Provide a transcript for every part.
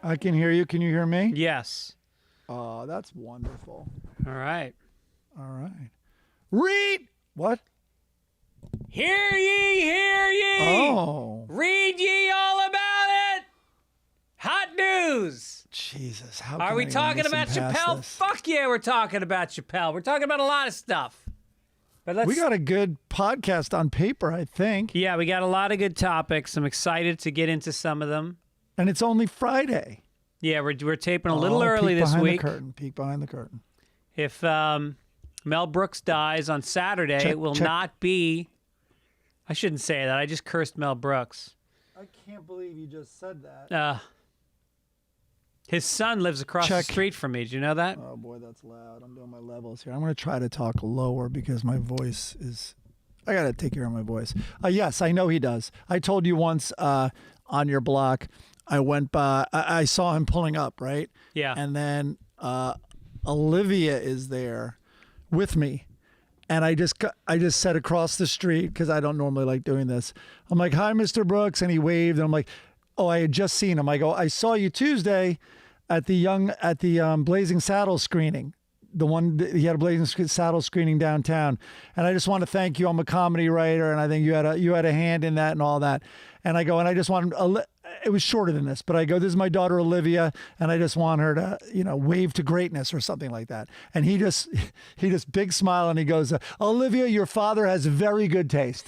I can hear you. Can you hear me? Yes. Oh, that's wonderful. All right. All right. Read. What? Hear ye, hear ye. Oh. Read ye all about it. Hot news. Jesus. How Are can we I talking listen about past Chappelle? this? Fuck yeah, we're talking about Chappelle. We're talking about a lot of stuff. But let's. We got a good podcast on paper, I think. Yeah, we got a lot of good topics. I'm excited to get into some of them. And it's only Friday. Yeah, we're taping a little early peek this behind week. The curtain. Peek behind the curtain. If Mel Brooks dies on Saturday, Check, it will check. not be. I shouldn't say that. I just cursed Mel Brooks. I can't believe you just said that. His son lives across Check. the street from me. Did you know that? Oh, boy, that's loud. I'm doing my levels here. I'm going to try to talk lower because my voice is... I got to take care of my voice. Yes, I know he does. I told you once on your block, I went by... I saw him pulling up, right? Yeah. And then Olivia is there with me. And I just said across the street, because I don't normally like doing this. I'm like, "Hi, Mr. Brooks." And he waved. And I'm like, "Oh, I had just seen him." I go, "I saw you Tuesday at the Blazing Saddles screening. The one he had a Blazing Saddles screening downtown. And I just want to thank you. I'm a comedy writer, and I think you had a hand in that and all that." And I go, "And I just want it was shorter than this, but I go, this is my daughter Olivia, and I just want her to, wave to greatness," or something like that. And he just big smile, and he goes, "Olivia, your father has very good taste."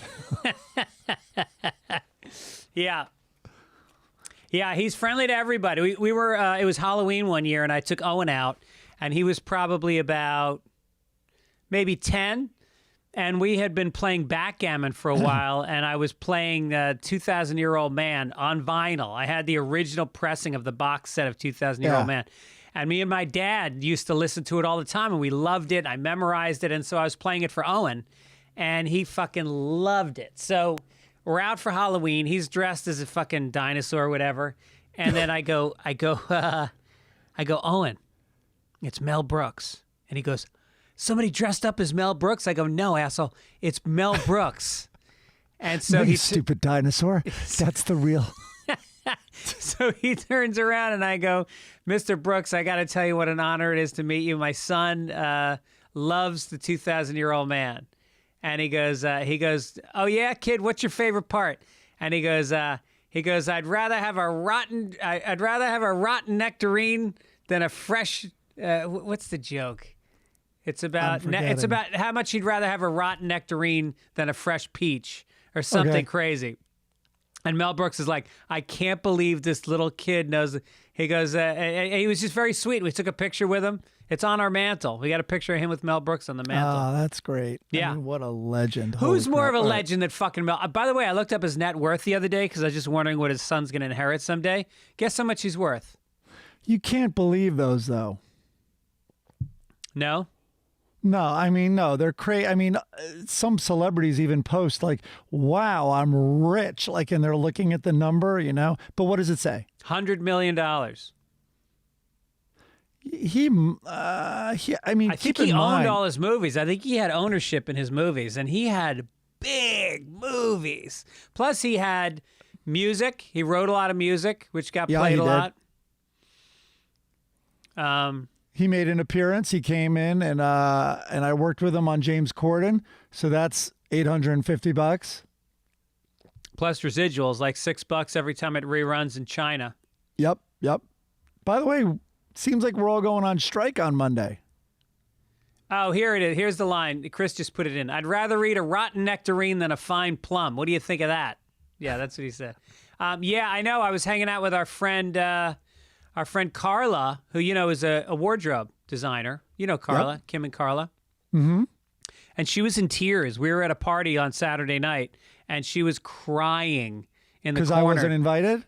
Yeah. Yeah, he's friendly to everybody. We were, it was Halloween one year, and I took Owen out, and he was probably about maybe 10. And we had been playing backgammon for a while, and I was playing 2,000-Year-Old Man on vinyl. I had the original pressing of the box set of 2,000-Year-Old Man. And me and my dad used to listen to it all the time, and we loved it. I memorized it, and so I was playing it for Owen, and he fucking loved it. So we're out for Halloween. He's dressed as a fucking dinosaur or whatever. And then I go, "Owen, it's Mel Brooks." And he goes, "Somebody dressed up as Mel Brooks?" I go, "No, asshole, it's Mel Brooks." And so No, you stupid dinosaur. That's the real. So he turns around and I go, "Mr. Brooks, I got to tell you what an honor it is to meet you. My son loves the 2,000-Year-Old Man." And he goes, "Oh yeah, kid, what's your favorite part?" And he goes, "I'd rather have a rotten nectarine than a fresh." What's the joke? It's about how much he'd rather have a rotten nectarine than a fresh peach or something crazy. And Mel Brooks is like, "I can't believe this little kid knows." He goes, he was just very sweet. We took a picture with him. It's on our mantle. We got a picture of him with Mel Brooks on the mantle. Oh, that's great. Yeah. I mean, what a legend. Who's Holy more crap. of a legend than fucking Mel? By the way, I looked up his net worth the other day because I was just wondering what his son's going to inherit someday. Guess how much he's worth? You can't believe those, though. No? No, I mean, no, they're crazy. I mean, some celebrities even post like, "Wow, I'm rich," like, and they're looking at the number, But what does it say? $100 million. I mean, I think he owned all his movies. I think he had ownership in his movies, and he had big movies. Plus, he had music. He wrote a lot of music, which got played a lot. He made an appearance. He came in, and I worked with him on James Corden, so that's $850. Plus residuals, like $6 every time it reruns in China. Yep. By the way, seems like we're all going on strike on Monday. Oh, here it is. Here's the line. Chris just put it in. "I'd rather eat a rotten nectarine than a fine plum." What do you think of that? Yeah, that's what he said. Yeah, I know. I was hanging out with our friend Carla, who, is a wardrobe designer. You know Carla, yep. Kim and Carla. Mm-hmm. And she was in tears. We were at a party on Saturday night, and she was crying in the corner. Because I wasn't invited?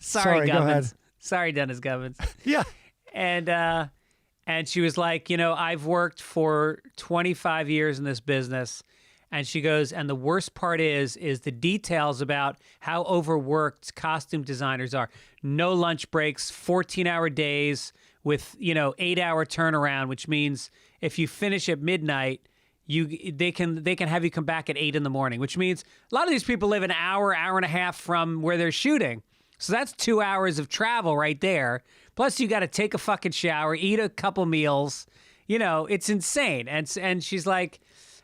Sorry, go ahead. Sorry, Dennis Gibbons. Yeah. And she was like, "I've worked for 25 years in this business." And she goes, "And the worst part is the details about how overworked costume designers are. No lunch breaks, 14-hour days with, 8-hour turnaround, which means if you finish at midnight, they can have you come back at 8 in the morning, which means a lot of these people live an hour and a half from where they're shooting. So that's 2 hours of travel right there. Plus you got to take a fucking shower, eat a couple meals. You know, it's insane. And she's like,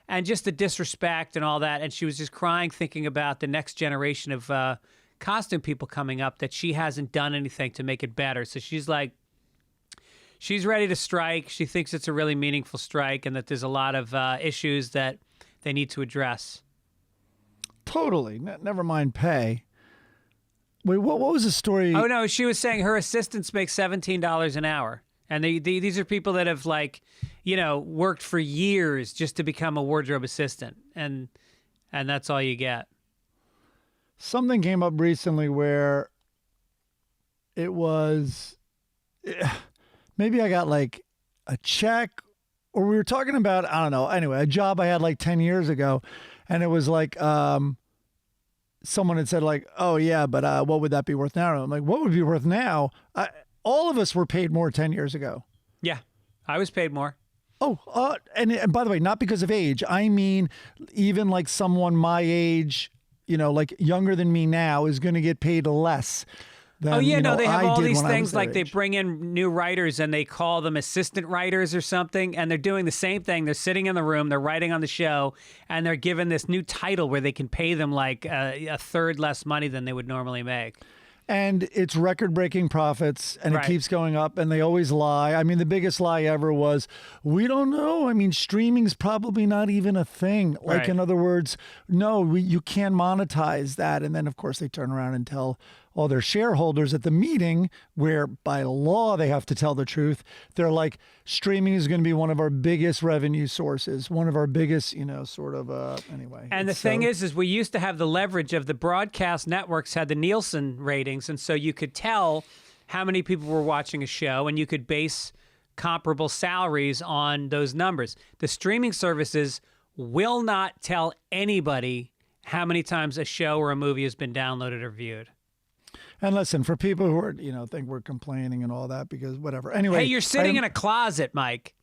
and just the disrespect and all that. And she was just crying, thinking about the next generation of costume people coming up, that she hasn't done anything to make it better. So she's like, she's ready to strike. She thinks it's a really meaningful strike and that there's a lot of issues that they need to address. Totally. Never mind pay. Wait, what was the story? Oh, no, she was saying her assistants make $17 an hour. And these are people that have, like, you know, worked for years just to become a wardrobe assistant. And that's all you get. Something came up recently where it was, maybe I got like a check, or we were talking about, I don't know. Anyway, a job I had like 10 years ago. And it was like, someone had said like, oh yeah, but what would that be worth now? And I'm like, what would be worth now? All of us were paid more 10 years ago. Yeah, I was paid more. Oh, and by the way, not because of age. I mean, even like someone my age, you know, like younger than me now is going to get paid less. Than, oh, yeah, you know, no, they have all these when things like they age. bring in new writers and they call them assistant writers or something. And they're doing the same thing. They're sitting in the room, they're writing on the show, and they're given this new title where they can pay them like a third less money than they would normally make. And it's record-breaking profits, and Right. it keeps going up, and they always lie. I mean, the biggest lie ever was, we don't know. I mean, streaming's probably not even a thing. Like, Right. in other words, no, you can't monetize that. And then, of course, they turn around and tell all their shareholders at the meeting, where by law they have to tell the truth. They're like, streaming is going to be one of our biggest revenue sources, one of our biggest, you know, sort of, anyway. And the thing is we used to have the leverage of the broadcast networks had the Nielsen ratings, and so you could tell how many people were watching a show, and you could base comparable salaries on those numbers. The streaming services will not tell anybody how many times a show or a movie has been downloaded or viewed. And listen, for people who are, you know, think we're complaining and all that, because whatever. Anyway. Hey, you're sitting in a closet, Mike.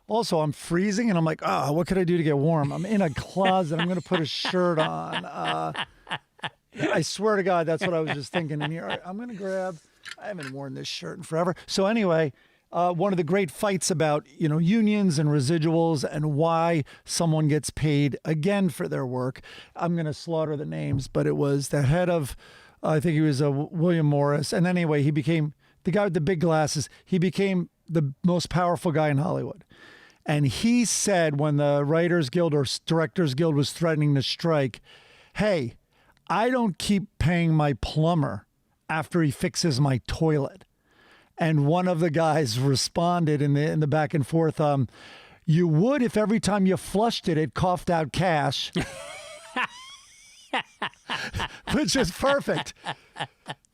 Also, I'm freezing, and I'm like, oh, what could I do to get warm? I'm in a closet. I'm going to put a shirt on. I swear to God, that's what I was just thinking in here. All right, I'm going to grab, I haven't worn this shirt in forever. So anyway, one of the great fights about, you know, unions and residuals and why someone gets paid again for their work. I'm going to slaughter the names, but it was the head of, I think he was William Morris. And anyway, he became the guy with the big glasses. He became the most powerful guy in Hollywood. And he said when the Writers Guild or Directors Guild was threatening to strike, hey, I don't keep paying my plumber after he fixes my toilet. And one of the guys responded in the back and forth, you would if every time you flushed it, it coughed out cash. Which is perfect.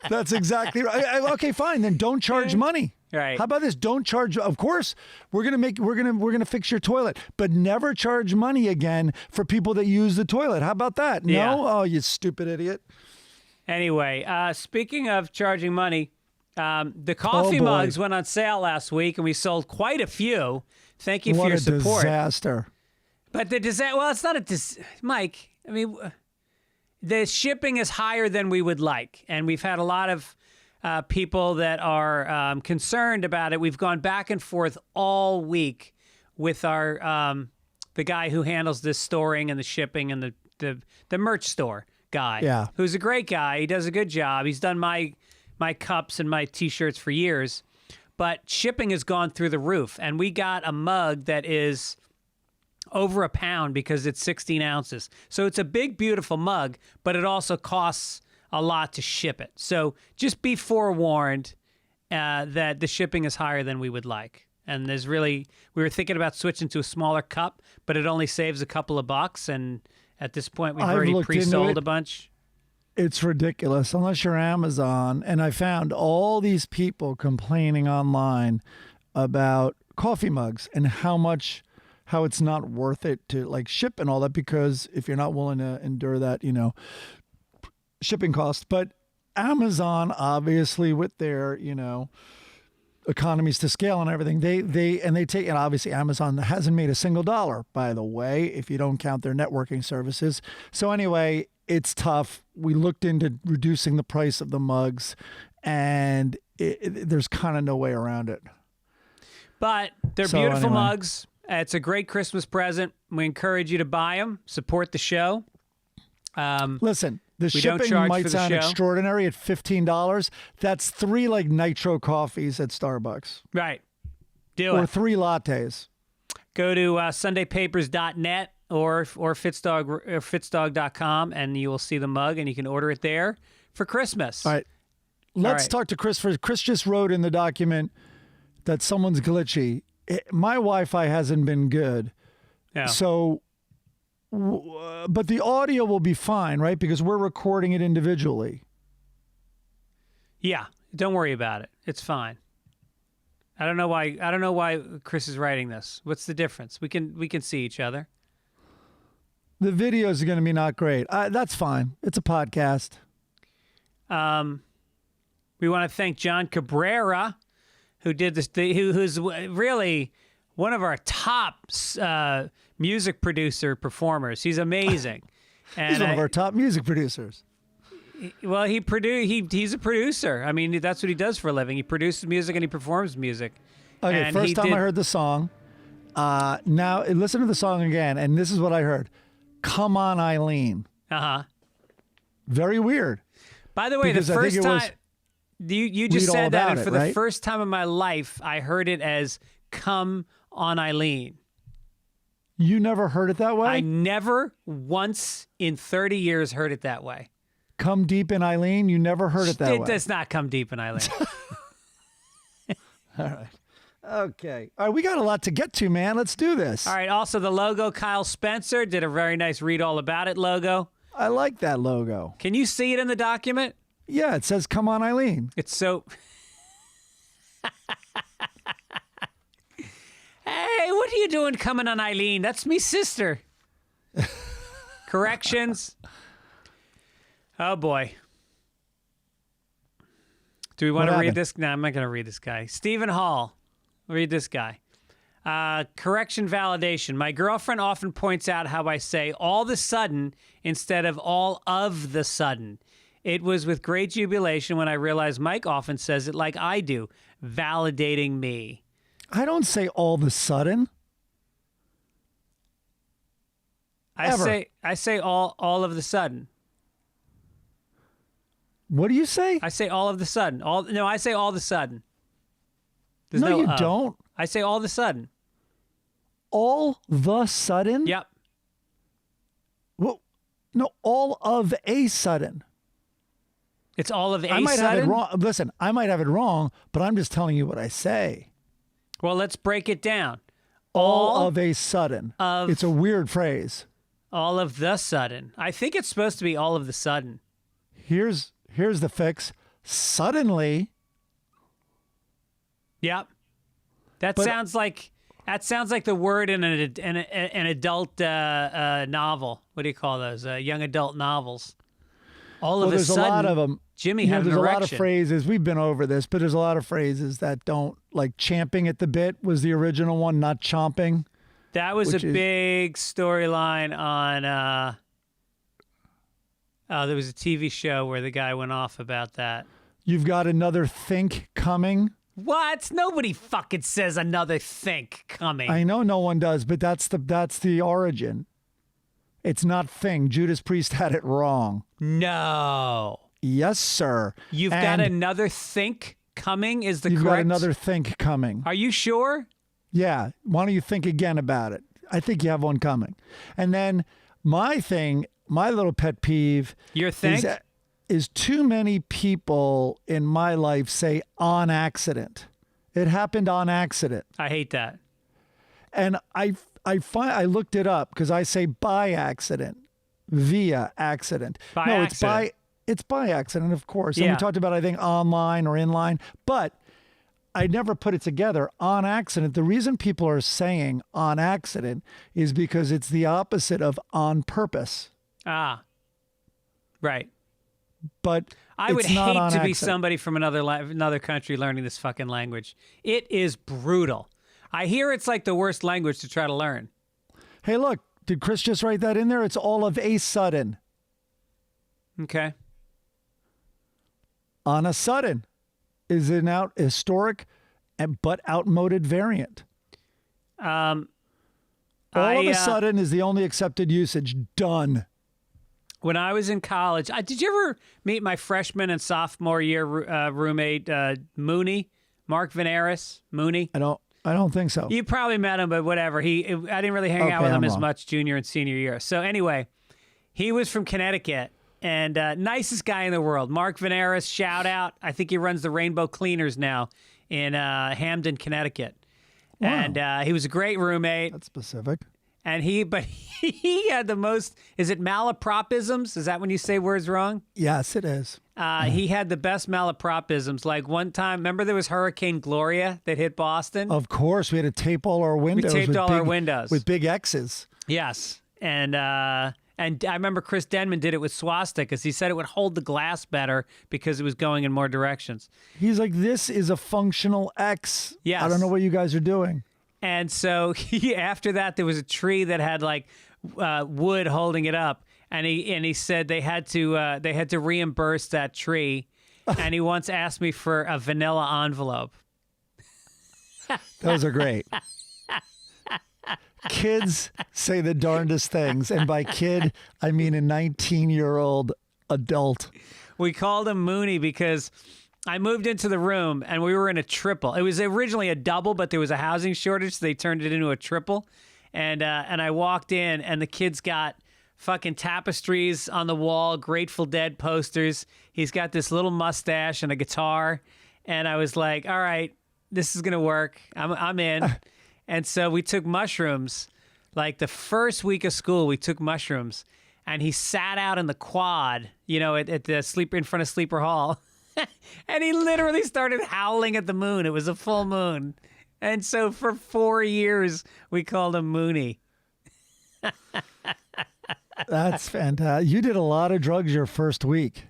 That's exactly right. Okay, fine. Then don't charge money. Right. How about this? Don't charge. Of course, we're gonna fix your toilet, but never charge money again for people that use the toilet. How about that? No. Yeah. Oh, you stupid idiot. Anyway, speaking of charging money, the coffee boy. mugs went on sale last week, and we sold quite a few. Thank you for What your a support. disaster. But the disaster, well, it's not a Mike, I mean, the shipping is higher than we would like, and we've had a lot of people that are concerned about it. We've gone back and forth all week with our the guy who handles the storing and the shipping and the merch store guy. Yeah. Who's a great guy. He does a good job. He's done my cups and my T-shirts for years, but shipping has gone through the roof. And we got a mug that is over £1 because it's 16 ounces. So it's a big, beautiful mug, but it also costs a lot to ship it. So just be forewarned that the shipping is higher than we would like. And we were thinking about switching to a smaller cup, but it only saves a couple of bucks. And at this point, we've already pre-sold a bunch. It's ridiculous unless you're Amazon. And I found all these people complaining online about coffee mugs and how it's not worth it to like ship and all that, because if you're not willing to endure that, you know, shipping cost. But Amazon, obviously, with their, you know, economies to scale and everything, they take, and obviously Amazon hasn't made a single dollar, by the way, if you don't count their networking services. So anyway, it's tough. We looked into reducing the price of the mugs, and there's kind of no way around it. But they're So, beautiful anyway. mugs. It's a great Christmas present. We encourage you to buy them. Support the show. Listen, the We don't shipping charge might for the sound show. extraordinary at $15. That's 3 like nitro coffees at Starbucks, Right. Do or it. 3 lattes. Go to sundaypapers.net or fitzdog.com, and you will see the mug, and you can order it there for Christmas. All right. Let's right. talk to Chris first. Chris just wrote in the document that someone's glitchy. My Wi-Fi hasn't been good. Yeah. So, but the audio will be fine, right? Because we're recording it individually. Yeah. Don't worry about it. It's fine. I don't know why Chris is writing this. What's the difference? We can see each other. The videos are going to be not great. That's fine. It's a podcast. We want to thank John Cabrera, who did this. Who's really one of our top music producer performers. He's amazing. And He's one of our top music producers. well, he's a producer. I mean, that's what he does for a living. He produces music and he performs music. Okay, And first he time did- I heard the song. Now listen to the song again, and this is what I heard. Come on, Eileen. Uh-huh. Very weird. By the way, Because the I think first it was time you just Read All said that, About and It, for right? the first time in my life, I heard it as "Come on, Eileen." You never heard it that way? I never once in 30 years heard it that way. Come deep in Eileen? You never heard it that It way? does not come deep in Eileen. All right. Okay. All right, we got a lot to get to, man. Let's do this. All right. Also, the logo, Kyle Spencer did a very nice "Read All About It" logo. I like that logo. Can you see it in the document? Yeah, it says come on, Eileen. It's so. Hey, what are you doing coming on, Eileen? That's me sister. Corrections. Oh boy. Do we want What to read happened? this? No, I'm not going to read this guy. Stephen Hall. Read this guy. Correction validation. My girlfriend often points out how I say all the sudden instead of all of the sudden. It was with great jubilation when I realized Mike often says it like I do, validating me. I don't say all of a sudden. Ever. I say all of the sudden. What do you say? I say all of the sudden. I say all of the sudden. There's No, you of. don't. I say all of the sudden. All the sudden? Yep. Well, no, all of a sudden. It's all of a I might sudden. have it wrong. Listen, I might have it wrong, but I'm just telling you what I say. Well, let's break it down. All of a sudden. of- It's a weird phrase. All of the sudden. I think it's supposed to be all of the sudden. Here's the fix. Suddenly. Yep. That But- sounds like the word in an adult novel. What do you call those? Young adult novels. All Well, of a there's sudden, a lot of them. Jimmy You know, had an there's a lot of erection. phrases. We've been over this, but there's a lot of phrases that don't, like champing at the bit was the original one, not chomping. That was a which is- big storyline on. There was a TV show where the guy went off about that. You've got another think coming. What? Nobody fucking says another think coming. I know no one does, but that's the origin. It's not thing. Judas Priest had it wrong. No. Yes, sir. You've got And another think coming is the You've correct. got another think coming. Are you sure? Yeah. Why don't you think again about it? I think you have one coming. And then my little pet peeve Your think? is too many people in my life say on accident. It happened on accident. I hate that. And I looked it up because I say by accident, via accident. By no, accident. it's by accident, of course. And Yeah. we talked about, I think, online or inline, but I never put it together on accident. The reason people are saying on accident is because it's the opposite of on purpose. Ah. Right. But I would it's not hate on to be accident. somebody from another country learning this fucking language. It is brutal. I hear it's like the worst language to try to learn. Hey, look, did Chris just write that in there? It's all of a sudden. Okay. On a Sudden is an historic but outmoded variant. Um, All of a sudden is the only accepted usage. Done. When I was in college, did you ever meet my freshman and sophomore year roommate, Mooney? Mark Veneris? Mooney? I don't think so. You probably met him, but whatever. I didn't really hang out with him as much junior and senior year. So anyway, he was from Connecticut and nicest guy in the world. Mark Veneris, shout out. I think he runs the Rainbow Cleaners now in Hamden, Connecticut. Wow. And he was a great roommate. That's specific. And he had the most, is it malapropisms? Is that when you say words wrong? Yes, it is. He had the best malapropisms. Like one time, remember there was Hurricane Gloria that hit Boston? Of course, we had to tape all our windows. We taped all our windows. With big X's. Yes. And I remember Chris Denman did it with swastikas. He said it would hold the glass better because it was going in more directions. He's like, this is a functional X. Yes. I don't know what you guys are doing. And so after that, there was a tree that had like wood holding it up, and he said they had to reimburse that tree, and he once asked me for a vanilla envelope. Those are great. Kids say the darndest things, and by kid, I mean a 19-year-old adult. We called him Mooney because I moved into the room and we were in a triple. It was originally a double, but there was a housing shortage, so they turned it into a triple. And I walked in and the kid's got fucking tapestries on the wall, Grateful Dead posters. He's got this little mustache and a guitar. And I was like, all right, this is going to work. I'm in. And so we took mushrooms. Like the first week of school, we took mushrooms. And he sat out in the quad, at the sleeper in front of Sleeper Hall. And he literally started howling at the moon. It was a full moon. And so for 4 years, we called him Mooney. That's fantastic. You did a lot of drugs your first week.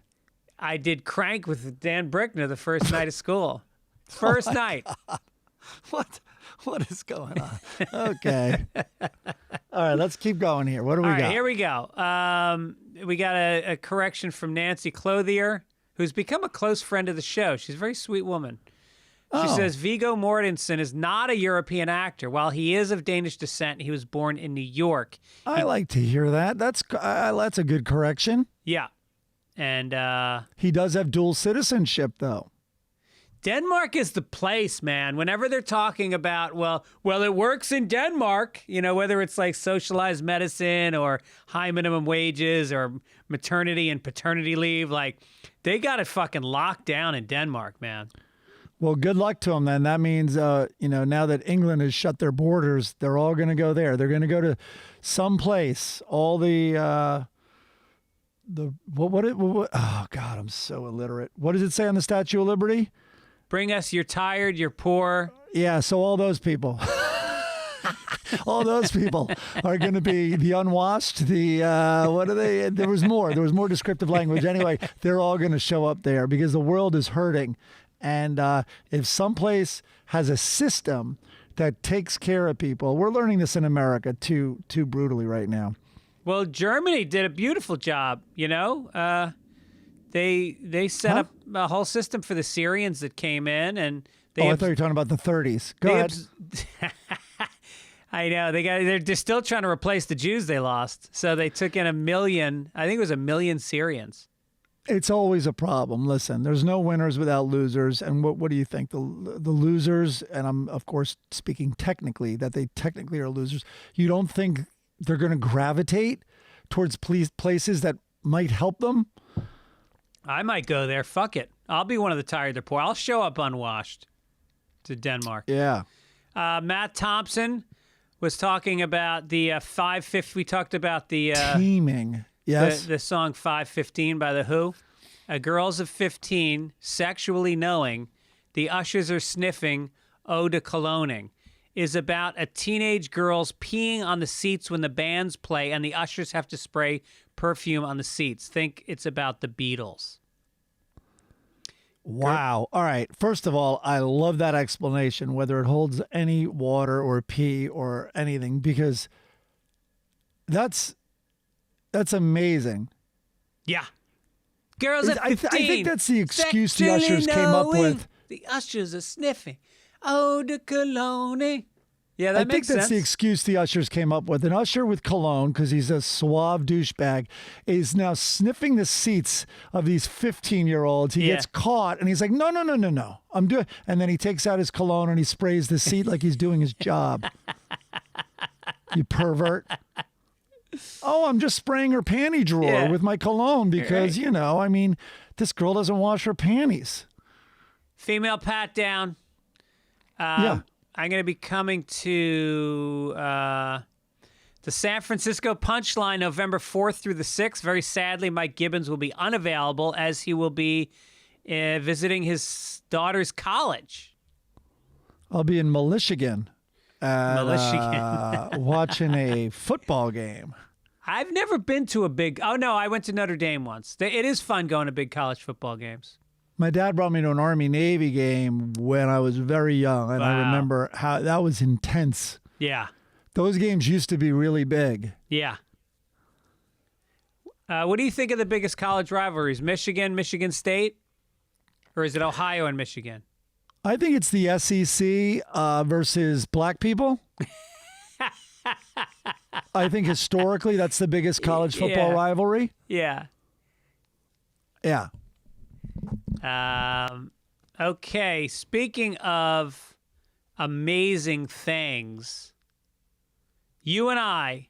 I did crank with Dan Brickner the first night of school. First night. God. What is going on? Okay. All right, let's keep going here. What do we got? Here we go. We got a correction from Nancy Clothier, who's become a close friend of the show. She's a very sweet woman. She says, Viggo Mortensen is not a European actor. While he is of Danish descent, he was born in New York. I like to hear that. That's a good correction. Yeah. And he does have dual citizenship, though. Denmark is the place, man. Whenever they're talking about, well, it works in Denmark, whether it's like socialized medicine or high minimum wages or maternity and paternity leave, like they got it fucking locked down in Denmark, man. Well, good luck to them then. That means, now that England has shut their borders, they're all going to go there. They're going to go to some place. All oh God, I'm so illiterate. What does it say on the Statue of Liberty? Bring us, you're tired, you're poor. Yeah, so all those people. All those people are going to be the unwashed, what are they? There was more descriptive language. Anyway, they're all going to show up there because the world is hurting. And if someplace has a system that takes care of people, we're learning this in America too brutally right now. Well, Germany did a beautiful job, They set up a whole system for the Syrians that came in, and I thought you were talking about the 30s. Go ahead. I know they're still trying to replace the Jews they lost. So they took in 1 million. I think it was 1 million Syrians. It's always a problem. Listen, there's no winners without losers. And what do you think? The losers, and I'm of course speaking technically that they technically are losers. You don't think they're going to gravitate towards places that might help them? I might go there. Fuck it. I'll be one of the tired, they're poor. I'll show up unwashed to Denmark. Yeah. Matt Thompson was talking about the 550. We talked about the teaming. Yes. The song 515 by The Who. Girls of 15 sexually knowing the ushers are sniffing eau de cologning is about a teenage girls peeing on the seats when the bands play and the ushers have to spray perfume on the seats. Think it's about the Beatles. Wow. All right. First of all, I love that explanation, whether it holds any water or pee or anything, because that's amazing. Yeah. Girls at 15. I think that's the excuse the ushers came up with. The ushers are sniffing. Oh, the cologne. Yeah, that makes sense. I think that's the excuse the ushers came up with. An usher with cologne, because he's a suave douchebag, is now sniffing the seats of these 15-year-olds. He gets caught, and he's like, no. I'm doing. And then he takes out his cologne and he sprays the seat like he's doing his job. You pervert. Oh, I'm just spraying her panty drawer with my cologne because, this girl doesn't wash her panties. Female pat down. I'm going to be coming to the San Francisco Punchline November 4th through the 6th. Very sadly, Mike Gibbons will be unavailable as he will be visiting his daughter's college. I'll be in Michigan. Watching a football game. I've never been to a big... Oh, no, I went to Notre Dame once. It is fun going to big college football games. My dad brought me to an Army-Navy game when I was very young, and I remember how that was intense. Yeah. Those games used to be really big. Yeah. What do you think of the biggest college rivalries? Michigan, Michigan State? Or is it Ohio and Michigan? I think it's the SEC versus black people. I think historically that's the biggest college football rivalry. Yeah. Yeah. Okay, speaking of amazing things, you and I,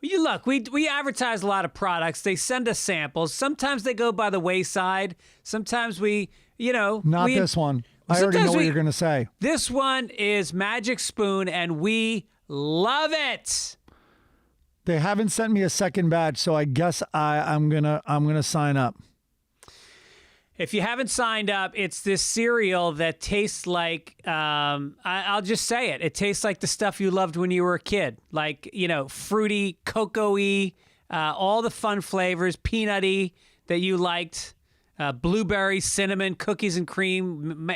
we advertise a lot of products. They send us samples. Sometimes they go by the wayside. Sometimes we, Not this one. I already know what you're going to say. This one is Magic Spoon, and we love it. They haven't sent me a second batch, so I guess I'm gonna sign up. If you haven't signed up, it's this cereal that tastes like, I'll just say it. It tastes like the stuff you loved when you were a kid. Like, fruity, cocoa-y, all the fun flavors, peanutty that you liked, blueberry, cinnamon, cookies and cream,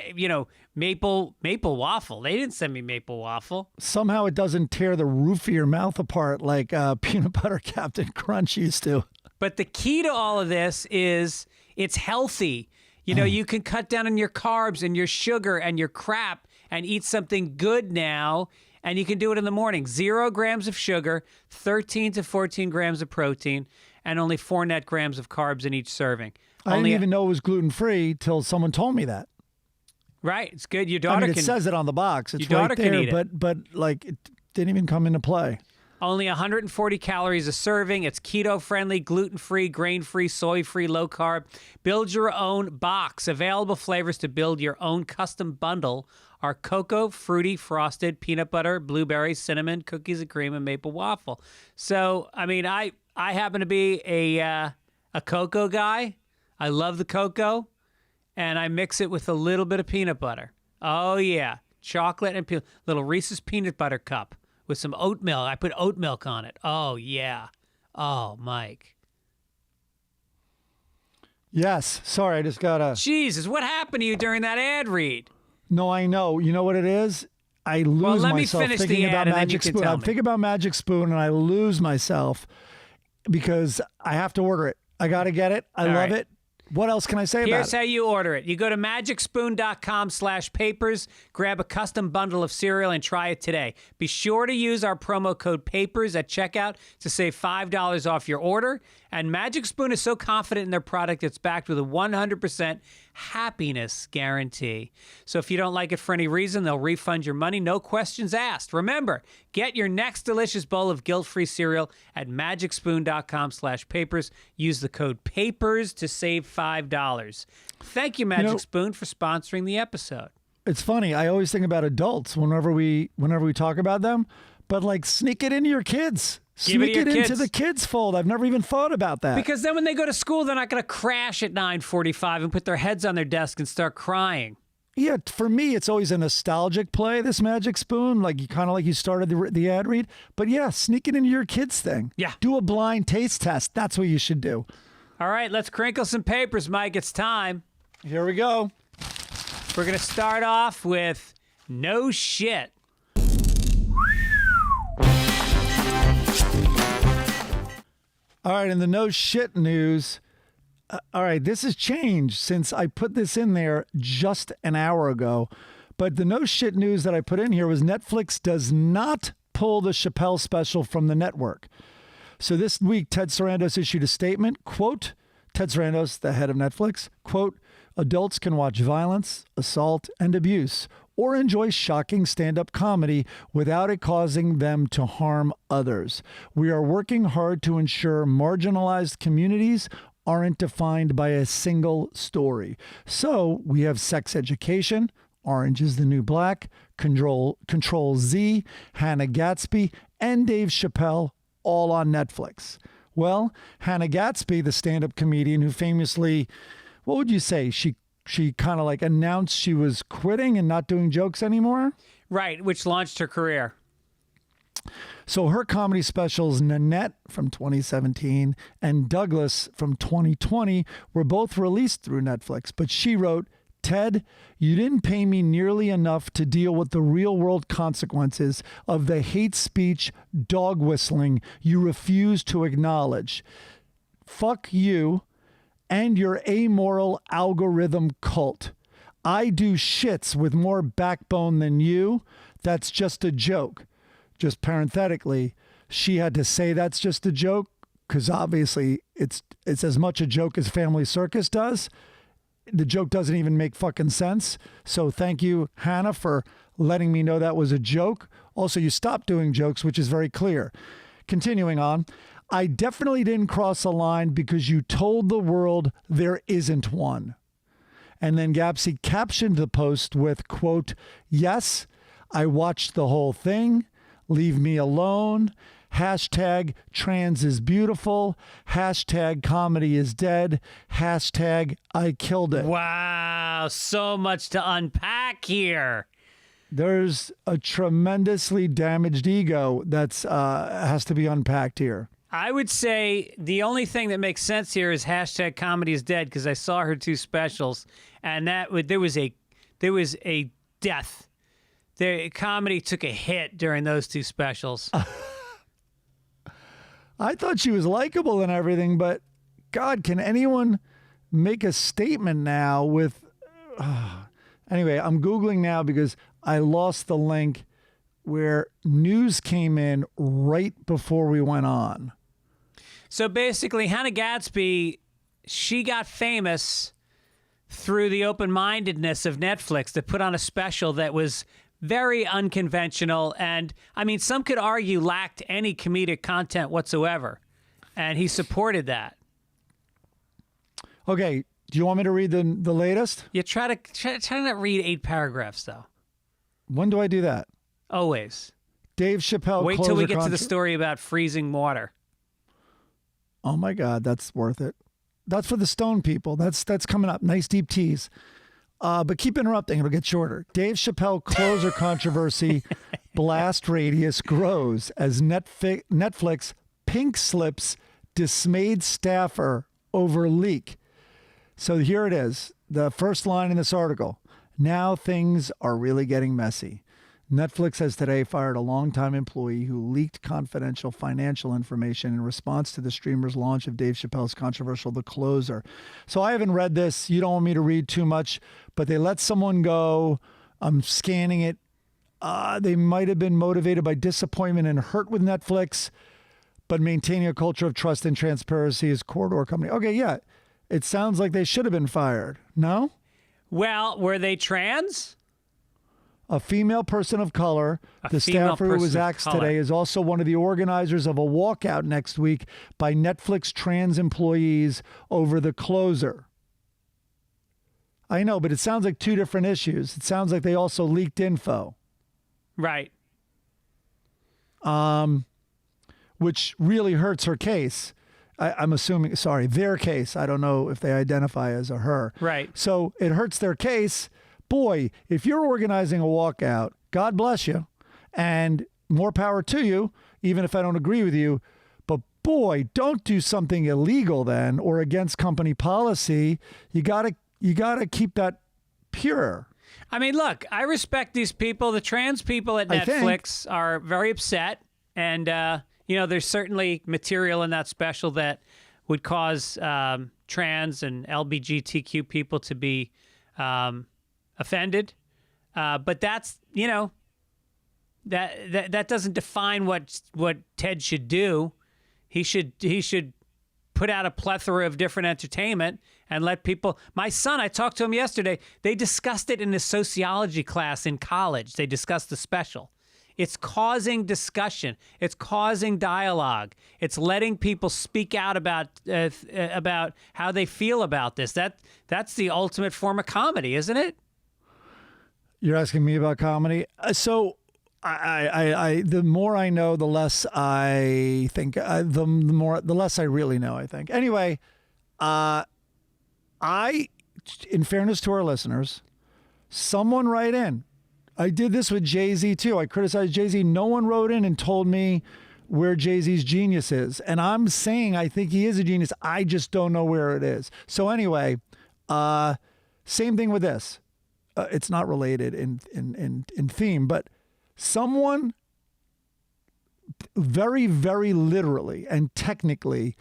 maple waffle. They didn't send me maple waffle. Somehow it doesn't tear the roof of your mouth apart like peanut butter Captain Crunch used to. But the key to all of this is it's healthy. You can cut down on your carbs and your sugar and your crap and eat something good now, and you can do it in the morning. 0 grams of sugar, 13 to 14 grams of protein, and only 4 net grams of carbs in each serving. I didn't even know it was gluten-free till someone told me that. Right, it's good. Your daughter it says it on the box. It's your daughter right there, can eat it. but it didn't even come into play. Only 140 calories a serving. It's keto-friendly, gluten-free, grain-free, soy-free, low-carb. Build your own box. Available flavors to build your own custom bundle are cocoa, fruity, frosted, peanut butter, blueberry, cinnamon, cookies and cream, and maple waffle. So, I happen to be a cocoa guy. I love the cocoa, and I mix it with a little bit of peanut butter. Oh, yeah. Chocolate and little Reese's peanut butter cup. With some oat milk. I put oat milk on it. Oh, yeah. Oh, Mike. Yes. Sorry, I just got a... Jesus, what happened to you during that ad read? No, I know. You know what it is? I lose myself thinking about Magic Spoon. I think about Magic Spoon, and I lose myself because I have to order it. I got to get it. I love it. What else can I say about it? Here's how you order it. You go to magicspoon.com/papers, grab a custom bundle of cereal, and try it today. Be sure to use our promo code PAPERS at checkout to save $5 off your order. And Magic Spoon is so confident in their product, it's backed with a 100% happiness guarantee. So if you don't like it for any reason, they'll refund your money, no questions asked. Remember, get your next delicious bowl of guilt-free cereal at magicspoon.com/papers. Use the code PAPERS to save $5. Thank you, Magic Spoon, for sponsoring the episode. It's funny. I always think about adults whenever we talk about them, but sneak it into your kids. Sneak it into the kids' fold. I've never even thought about that. Because then when they go to school, they're not going to crash at 9:45 and put their heads on their desk and start crying. Yeah, for me, it's always a nostalgic play, this Magic Spoon, kind of like you started the ad read. But yeah, sneak it into your kids' thing. Yeah. Do a blind taste test. That's what you should do. All right, let's crinkle some papers, Mike. It's time. Here we go. We're going to start off with no shit. All right, in the no shit news, All right, this has changed since I put this in there just an hour ago. But the no shit news that I put in here was Netflix does not pull the Chappelle special from the network. So this week, Ted Sarandos issued a statement, quote, Ted Sarandos, the head of Netflix, quote, adults can watch violence, assault, and abuse, or enjoy shocking stand-up comedy without it causing them to harm others. We are working hard to ensure marginalized communities aren't defined by a single story. So we have sex education, Orange is the New Black, Control Z, Hannah Gadsby, and Dave Chappelle all on Netflix. Well, Hannah Gadsby, the stand-up comedian who famously, what would you say? She kind of like announced she was quitting and not doing jokes anymore? Right, which launched her career. So her comedy specials, Nanette from 2017 and Douglas from 2020, were both released through Netflix. But she wrote, Ted, you didn't pay me nearly enough to deal with the real-world consequences of the hate speech dog whistling you refuse to acknowledge. Fuck you and your amoral algorithm cult. I do shits with more backbone than you. That's just a joke. Just parenthetically, she had to say that's just a joke because obviously it's as much a joke as Family Circus does. The joke doesn't even make fucking sense. So thank you, Hannah, for letting me know that was a joke. Also, you stopped doing jokes, which is very clear. Continuing on, I definitely didn't cross a line because you told the world there isn't one. And then Gadsby captioned the post with, quote, yes, I watched the whole thing. Leave me alone. Hashtag trans is beautiful. Hashtag comedy is dead. Hashtag I killed it. Wow, so much to unpack here. There's a tremendously damaged ego that's has to be unpacked here. I would say the only thing that makes sense here is hashtag comedy is dead because I saw her two specials and there was a death. The comedy took a hit during those two specials. I thought she was likable and everything, but God, can anyone make a statement now with... Anyway, I'm Googling now because I lost the link where news came in right before we went on. So basically, Hannah Gadsby, she got famous through the open-mindedness of Netflix to put on a special that was very unconventional and, I mean, some could argue lacked any comedic content whatsoever. And he supported that. Okay, do you want me to read the latest? You try to not read 8 paragraphs, though. When do I do that? Always. Dave Chappelle. Wait till we get to the story about freezing water. Oh my God, that's worth it. That's for the stone people. That's coming up. Nice deep tease. But keep interrupting. It'll get shorter. Dave Chappelle closer controversy blast radius grows as Netflix pink slips dismayed staffer over leak. So here it is. The first line in this article. Now things are really getting messy. Netflix has today fired a longtime employee who leaked confidential financial information in response to the streamer's launch of Dave Chappelle's controversial The Closer. So I haven't read this. You don't want me to read too much, but they let someone go. I'm scanning it. They might have been motivated by disappointment and hurt with Netflix, but maintaining a culture of trust and transparency is core to our company. Okay, yeah. It sounds like they should have been fired. No? Well, were they trans? A female person of color, the staffer who was axed today, is also one of the organizers of a walkout next week by Netflix trans employees over The Closer. I know, but it sounds like two different issues. It sounds like they also leaked info. Right. Which really hurts her case. I'm assuming, sorry, their case. I don't know if they identify as a her. Right. So it hurts their case. Boy, if you're organizing a walkout, God bless you, and more power to you, even if I don't agree with you. But boy, don't do something illegal then or against company policy. You gotta keep that pure. I mean, look, I respect these people. The trans people at Netflix are very upset, and there's certainly material in that special that would cause trans and LGBTQ people to be offended. But that's, that doesn't define what Ted should do. He should put out a plethora of different entertainment and let people. My son, I talked to him yesterday. They discussed it in a sociology class in college. They discussed the special. It's causing discussion. It's causing dialogue. It's letting people speak out about how they feel about this. That's the ultimate form of comedy, isn't it? You're asking me about comedy? So I the more I know, the less I think, the less I really know, I think. Anyway, in fairness to our listeners, someone write in. I did this with Jay-Z too. I criticized Jay-Z. No one wrote in and told me where Jay-Z's genius is. And I'm saying I think he is a genius. I just don't know where it is. So anyway, same thing with this. It's not related in theme, but someone very, very literally and technically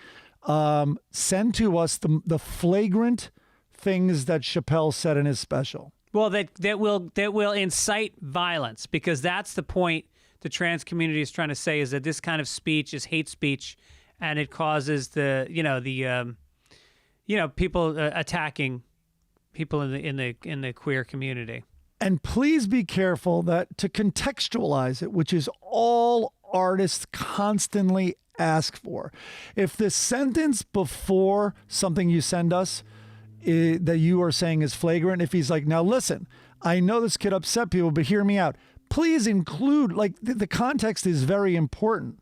send to us the flagrant things that Chappelle said in his special. Well, that will incite violence, because that's the point the trans community is trying to say, is that this kind of speech is hate speech, and it causes people attacking people in the queer community. And please be careful that to contextualize it, which is all artists constantly ask for. If the sentence before something you send us that you are saying is flagrant, if he's like, now listen, I know this could upset people, but hear me out. Please include, like, the context is very important.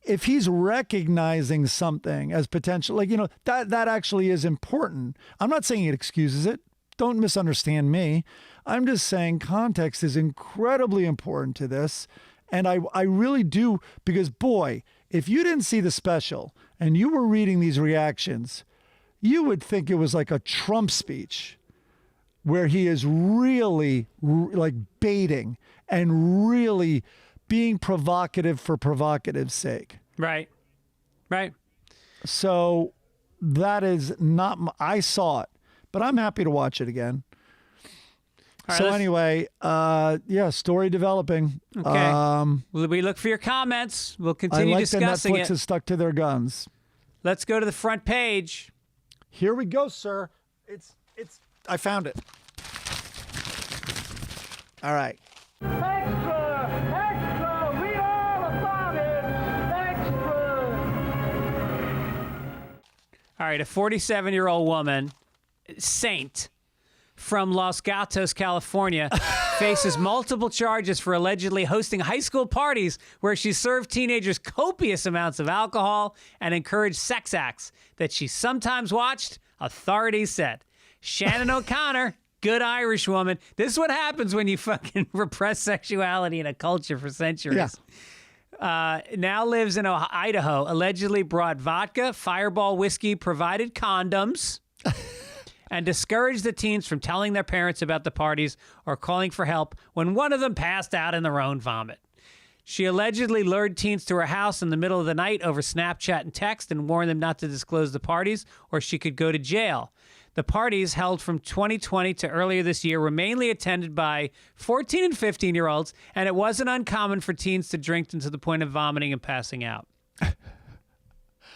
If he's recognizing something as potential, like, that actually is important. I'm not saying it excuses it. Don't misunderstand me. I'm just saying context is incredibly important to this. And I really do, because boy, if you didn't see the special and you were reading these reactions, you would think it was like a Trump speech where he is really like baiting and really being provocative for provocative's sake. Right. Right. So that is not, I saw it, but I'm happy to watch it again. Right, so anyway, story developing. Okay. We look for your comments. We'll continue discussing it. I like that Netflix has stuck to their guns. Let's go to the front page. Here we go, sir. I found it. All right. Extra! Extra! Read all about it! Extra! All right, a 47-year-old woman, Saint, from Los Gatos, California, faces multiple charges for allegedly hosting high school parties where she served teenagers copious amounts of alcohol and encouraged sex acts that she sometimes watched, authorities said. Shannon O'Connor, good Irish woman. This is what happens when you fucking repress sexuality in a culture for centuries. Yeah. Now lives in Idaho, allegedly brought vodka, Fireball whiskey, provided condoms, and discouraged the teens from telling their parents about the parties or calling for help when one of them passed out in their own vomit. She allegedly lured teens to her house in the middle of the night over Snapchat and text and warned them not to disclose the parties or she could go to jail. The parties, held from 2020 to earlier this year, were mainly attended by 14 and 15-year-olds, and it wasn't uncommon for teens to drink to the point of vomiting and passing out.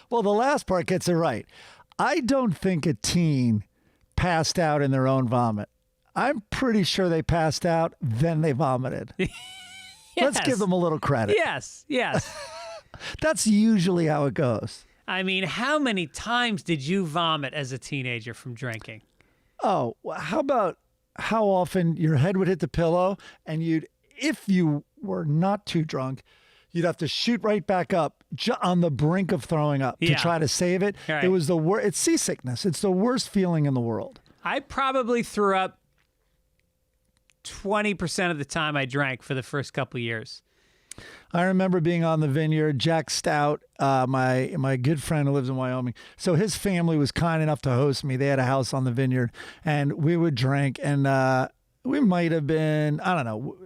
Well, the last part gets it right. I don't think a teen passed out in their own vomit. I'm pretty sure they passed out, then they vomited. Yes. Let's give them a little credit. Yes, yes. That's usually how it goes. I mean, how many times did you vomit as a teenager from drinking? Oh, how about how often your head would hit the pillow and if you were not too drunk, you'd have to shoot right back up on the brink of throwing up to try to save it. Right. It was the worst. It's seasickness. It's the worst feeling in the world. I probably threw up 20% of the time I drank for the first couple of years. I remember being on the Vineyard. Jack Stout, my good friend who lives in Wyoming. So his family was kind enough to host me. They had a house on the Vineyard, and we would drink. And we might have been, I don't know,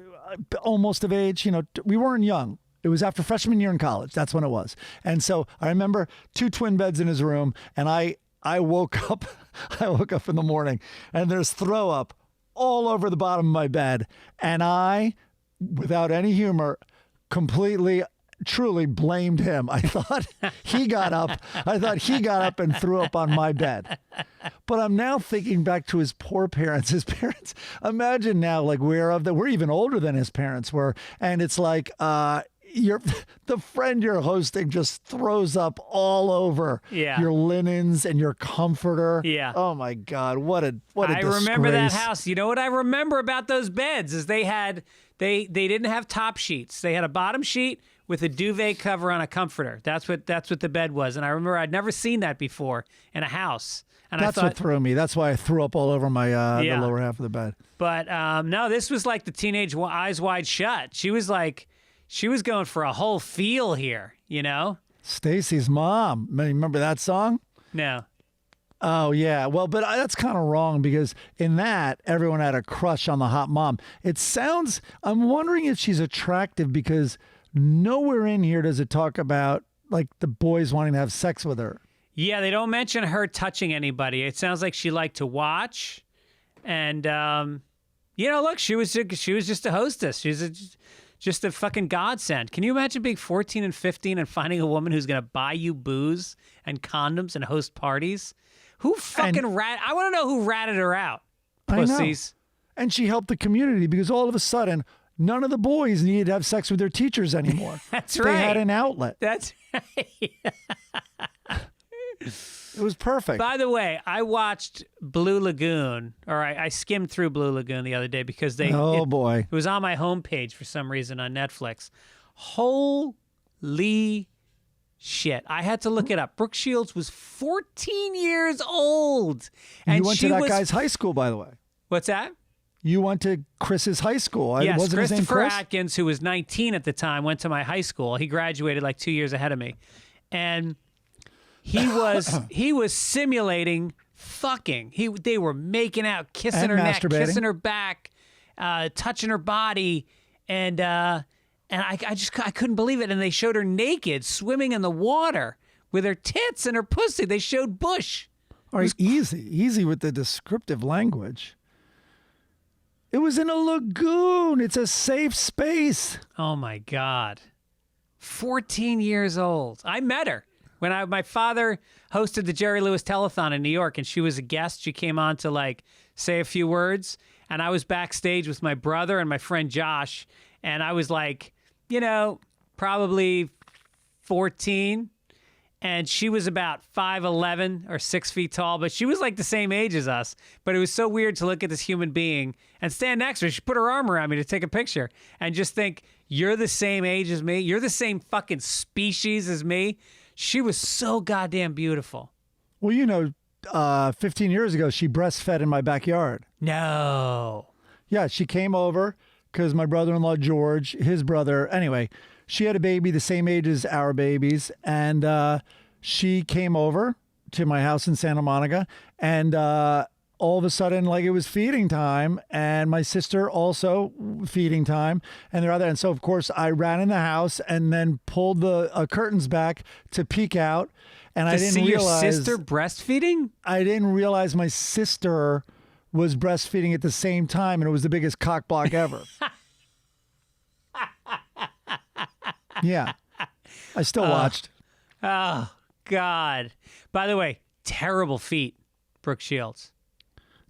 almost of age. We weren't young. It was after freshman year in college. That's when it was. And so I remember 2 twin beds in his room, and I I woke up in the morning and there's throw up all over the bottom of my bed. And I, without any humor, completely, truly blamed him. I thought he got up and threw up on my bed. But I'm now thinking back to his poor parents. His parents, imagine now, like we're even older than his parents were. And it's like, the friend you're hosting just throws up all over your linens and your comforter. Yeah. Oh my God, what a disgrace. I remember that house. You know what I remember about those beds is they didn't have top sheets. They had a bottom sheet with a duvet cover on a comforter. That's what the bed was. And I remember I'd never seen that before in a house. And that's what threw me. That's why I threw up all over my the lower half of the bed. But no, this was like the teenage Eyes Wide Shut. She was going for a whole feel here, you know? Stacy's mom. Remember that song? No. Oh, yeah. Well, but that's kind of wrong because in that, everyone had a crush on the hot mom. I'm wondering if she's attractive because nowhere in here does it talk about like the boys wanting to have sex with her. Yeah, they don't mention her touching anybody. It sounds like she liked to watch. And, look, she was just a hostess. Just a fucking godsend. Can you imagine being 14 and 15 and finding a woman who's going to buy you booze and condoms and host parties? Who fucking I want to know who ratted her out. Pussies. I know. And she helped the community because all of a sudden, none of the boys needed to have sex with their teachers anymore. That's right. They had an outlet. That's right. It was perfect. By the way, I watched Blue Lagoon, or I skimmed through Blue Lagoon the other day because it was on my homepage for some reason on Netflix. Holy shit. I had to look it up. Brooke Shields was 14 years old. And you went to that guy's high school, by the way. What's that? You went to Chris's high school. Yes, Wasn't his name Christopher Chris? Atkins, who was 19 at the time, went to my high school. He graduated like 2 years ahead of me. And he was simulating fucking. They were making out, kissing And her neck, masturbating. kissing her back, touching her body, and I couldn't believe it. And they showed her naked, swimming in the water with her tits and her pussy. They showed bush. All right, easy with the descriptive language. It was in a lagoon. It's a safe space. Oh my God, 14 years old. I met her. When my father hosted the Jerry Lewis Telethon in New York, and she was a guest. She came on to like say a few words, and I was backstage with my brother and my friend Josh, and I was like, probably 14, and she was about 5'11" or 6 feet tall, but she was like the same age as us. But it was so weird to look at this human being and stand next to her. She put her arm around me to take a picture and just think, you're the same age as me. You're the same fucking species as me. She was so goddamn beautiful. Well, 15 years ago, she breastfed in my backyard. No. Yeah, she came over because my brother-in-law, George, his brother, anyway, she had a baby the same age as our babies. And she came over to my house in Santa Monica. And all of a sudden, like, it was feeding time. And my sister also feeding time. And they're out there. And so, of course, I ran in the house and then pulled the curtains back to peek out. And I didn't realize your sister breastfeeding? I didn't realize my sister was breastfeeding at the same time, and it was the biggest cock block ever. Yeah. I still watched. Oh, God. By the way, terrible feet, Brooke Shields.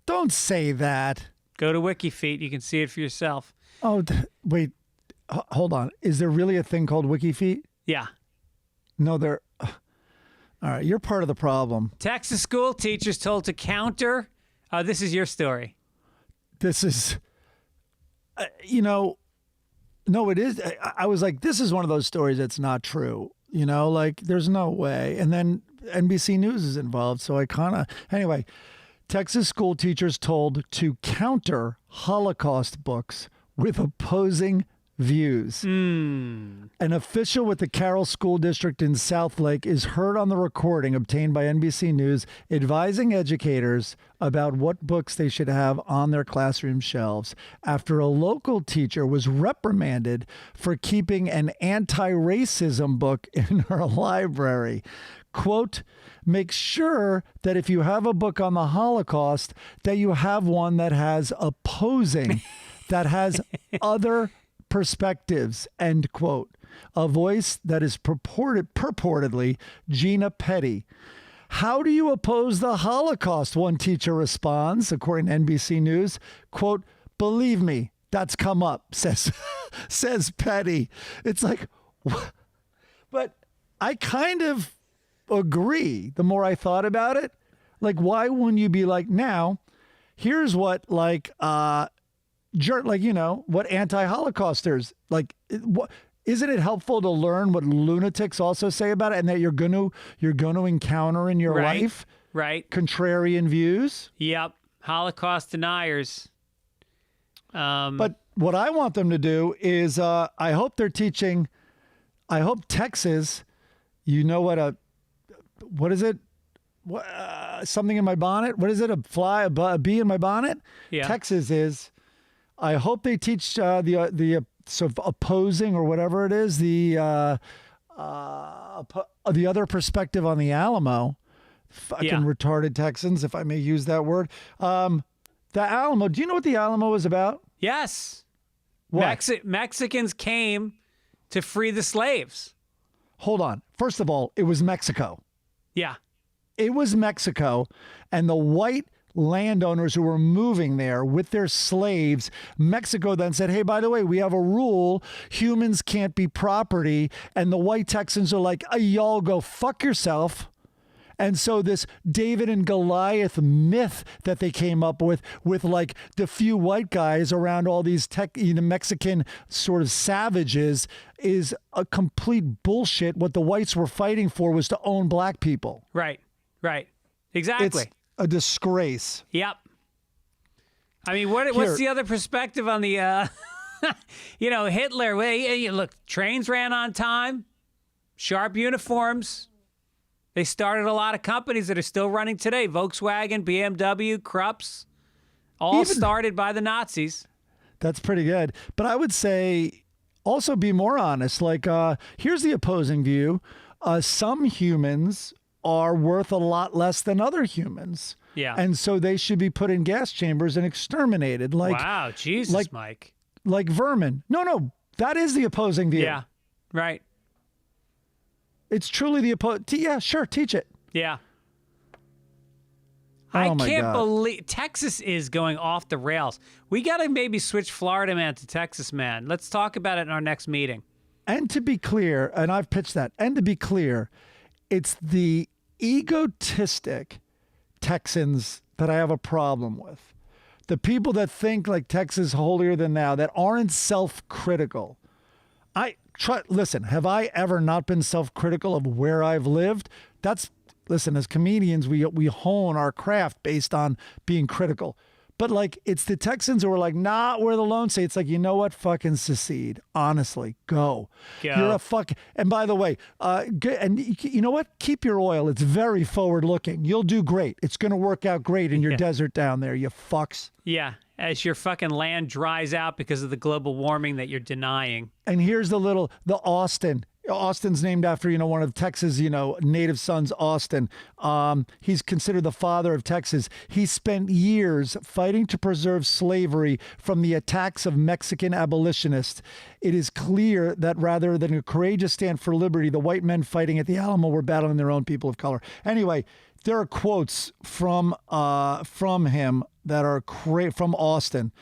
Don't say that. Go to Wiki Feet. You can see it for yourself. Oh, wait. Hold on. Is there really a thing called Wiki Feet? Yeah. No, there. All right. You're part of the problem. Texas school teachers told to counter. This is your story. This is, no, it is. I was like, this is one of those stories that's not true. Like, there's no way. And then NBC News is involved. So I anyway, Texas school teachers told to counter Holocaust books with opposing views. An official with the Carroll School District in Southlake is heard on the recording obtained by NBC News advising educators about what books they should have on their classroom shelves after a local teacher was reprimanded for keeping an anti-racism book in her library. quote, make sure that if you have a book on the Holocaust, that you have one that has opposing, that has other perspectives, end quote. A voice that is purportedly Gina Petty. How do you oppose the Holocaust? One teacher responds, according to NBC News, quote, believe me, that's come up, says Petty. It's like, but I kind of agree the more I thought about it. Like, why wouldn't you be like, now, here's what, like, what anti-Holocausters, like, what, isn't it helpful to learn what lunatics also say about it, and that you're going to encounter in your life? Right. Contrarian views. Yep. Holocaust deniers. But what I want them to do is, I hope they're teaching, I hope Texas, you know what is it? Something in my bonnet? What is it? A bee in my bonnet? Yeah. Texas is, I hope they teach the sort of opposing or whatever it is, the other perspective on the Alamo. Fucking retarded Texans, if I may use that word. The Alamo. Do you know what the Alamo is about? Yes. What? Mexicans came to free the slaves. Hold on. First of all, it was Mexico. Yeah. It was Mexico, and the white landowners who were moving there with their slaves. Mexico then said, hey, by the way, we have a rule. Humans can't be property. And the white Texans are like, y'all go fuck yourself. And so this David and Goliath myth that they came up with like the few white guys around all these Mexican sort of savages, is a complete bullshit. What the whites were fighting for was to own black people. Right. Exactly. It's a disgrace. Yep. I mean, what's the other perspective on the, Hitler? Look, trains ran on time, sharp uniforms. They started a lot of companies that are still running today. Volkswagen, BMW, Krups, all started by the Nazis. That's pretty good. But I would say also be more honest. Like, here's the opposing view. Some humans are worth a lot less than other humans. Yeah. And so they should be put in gas chambers and exterminated. Like, wow, Jesus, Mike. Like vermin. No, that is the opposing view. Yeah, right. It's truly the opposing. Yeah, sure, teach it. Yeah. Oh I my can't God. believe Texas is going off the rails. We got to maybe switch Florida man to Texas man. Let's talk about it in our next meeting. And to be clear, and I've pitched that, and to be clear, it's the egotistic Texans that I have a problem with. The people that think like Texas holier than thou, that aren't self-critical. Listen, have I ever not been self-critical of where I've lived? Listen, as comedians, we hone our craft based on being critical. But like, it's the Texans who are like, nah, we're the lone state. It's like, you know what? Fucking secede. Honestly, go. You're a and by the way, and you know what? Keep your oil. It's very forward looking. You'll do great. It's going to work out great in your desert down there, you fucks. Yeah. As your fucking land dries out because of the global warming that you're denying. And here's the Austin. Austin's named after, one of Texas, native sons, Austin. He's considered the father of Texas. He spent years fighting to preserve slavery from the attacks of Mexican abolitionists. It is clear that rather than a courageous stand for liberty, the white men fighting at the Alamo were battling their own people of color. Anyway, there are quotes from him that are from Austin.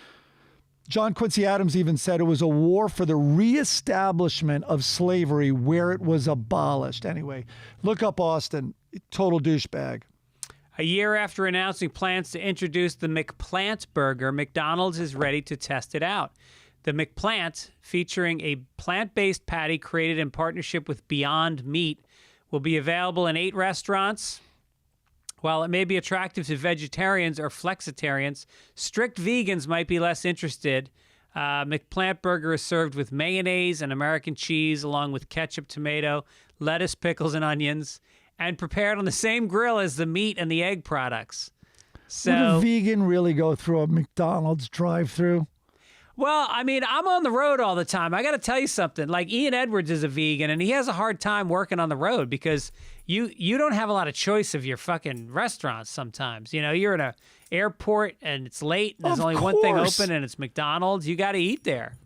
John Quincy Adams even said it was a war for the reestablishment of slavery where it was abolished. Anyway, look up Austin. Total douchebag. A year after announcing plans to introduce the McPlant burger, McDonald's is ready to test it out. The McPlant, featuring a plant-based patty created in partnership with Beyond Meat, will be available in 8 restaurants. While it may be attractive to vegetarians or flexitarians, strict vegans might be less interested. McPlant burger is served with mayonnaise and American cheese, along with ketchup, tomato, lettuce, pickles, and onions, and prepared on the same grill as the meat and the egg products. So, would a vegan really go through a McDonald's drive-thru? Well, I mean, I'm on the road all the time. I got to tell you something. Like Ian Edwards is a vegan, and he has a hard time working on the road because you don't have a lot of choice of your fucking restaurants sometimes. You know, you're in a airport and it's late and there's only one thing open and it's McDonald's. You got to eat there.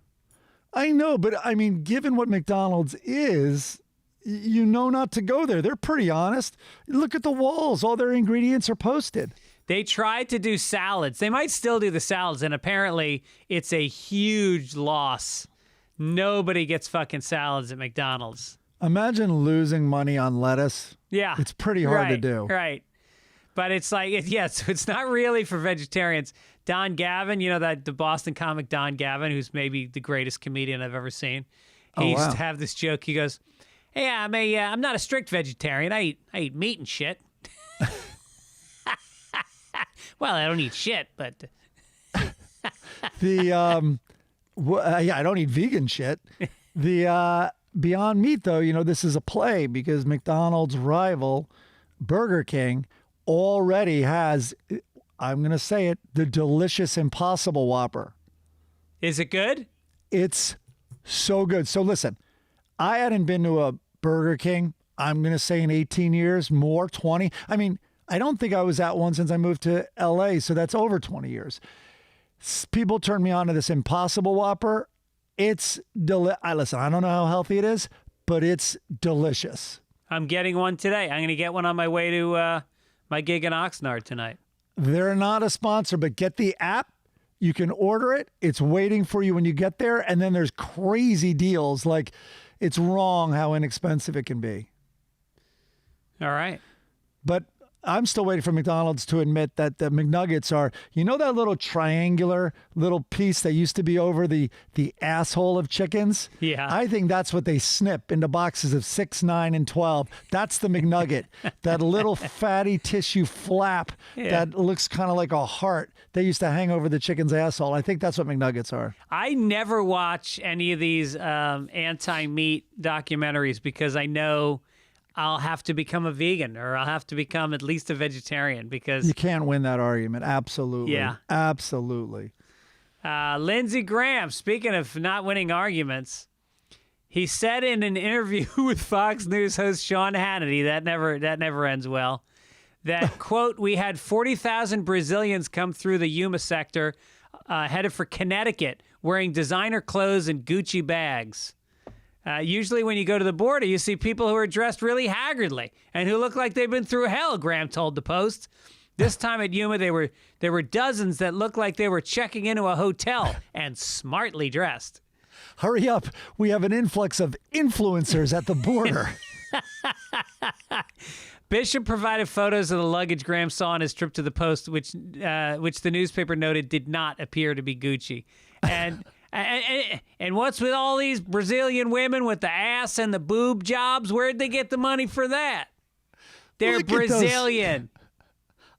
I know, but I mean, given what McDonald's is, you know not to go there. They're pretty honest. Look at the walls. All their ingredients are posted. They tried to do salads. They might still do the salads, and apparently it's a huge loss. Nobody gets fucking salads at McDonald's. Imagine losing money on lettuce. Yeah. It's pretty hard to do. Right. But it's like, so it's not really for vegetarians. Don Gavin, you know, the Boston comic Don Gavin, who's maybe the greatest comedian I've ever seen. He used to have this joke. He goes, "Hey, I'm not a strict vegetarian. I eat meat and shit." Well, I don't eat shit, but I don't eat vegan shit. The Beyond Meat, though, you know, this is a play because McDonald's rival Burger King already has, I'm going to say it, the delicious Impossible Whopper. Is it good? It's so good. So listen, I hadn't been to a Burger King, I'm going to say in 18 years, more, 20. I mean, I don't think I was at one since I moved to LA, so that's over 20 years. People turned me on to this Impossible Whopper. It's listen, I don't know how healthy it is, but it's delicious. I'm getting one today. I'm going to get one on my way to my gig in Oxnard tonight. They're not a sponsor, but get the app. You can order it. It's waiting for you when you get there. And then there's crazy deals. Like, it's wrong how inexpensive it can be. All right. But I'm still waiting for McDonald's to admit that the McNuggets are, you know, that little triangular little piece that used to be over the asshole of chickens? Yeah. I think that's what they snip into boxes of 6, 9, and 12. That's the McNugget. That little fatty tissue flap that looks kind of like a heart. They used to hang over the chicken's asshole. I think that's what McNuggets are. I never watch any of these anti-meat documentaries because I know I'll have to become a vegan or I'll have to become at least a vegetarian because you can't win that argument. Absolutely. Yeah. Absolutely. Lindsey Graham, speaking of not winning arguments, he said in an interview with Fox News host Sean Hannity, that never ends well, that, quote, "We had 40,000 Brazilians come through the Yuma sector headed for Connecticut wearing designer clothes and Gucci bags. Usually when you go to the border, you see people who are dressed really haggardly and who look like they've been through hell," Graham told the Post. This time at Yuma, there were dozens that looked like they were checking into a hotel and smartly dressed. Hurry up. We have an influx of influencers at the border. Bishop provided photos of the luggage Graham saw on his trip to the Post, which the newspaper noted did not appear to be Gucci. And what's with all these Brazilian women with the ass and the boob jobs? Where'd they get the money for that? They're Brazilian.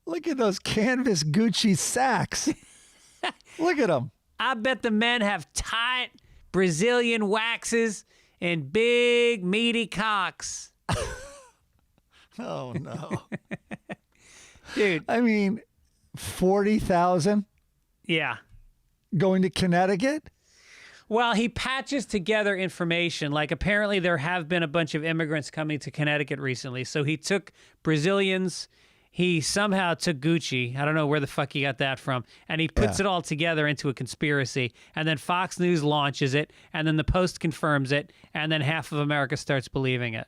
Look at those canvas Gucci sacks. Look at them. I bet the men have tight Brazilian waxes and big meaty cocks. Oh, no. Dude. I mean, 40,000 Yeah. going to Connecticut? Well, he patches together information. Like, apparently there have been a bunch of immigrants coming to Connecticut recently. So he took Brazilians. He somehow took Gucci. I don't know where the fuck he got that from. And he puts it all together into a conspiracy. And then Fox News launches it. And then the Post confirms it. And then half of America starts believing it.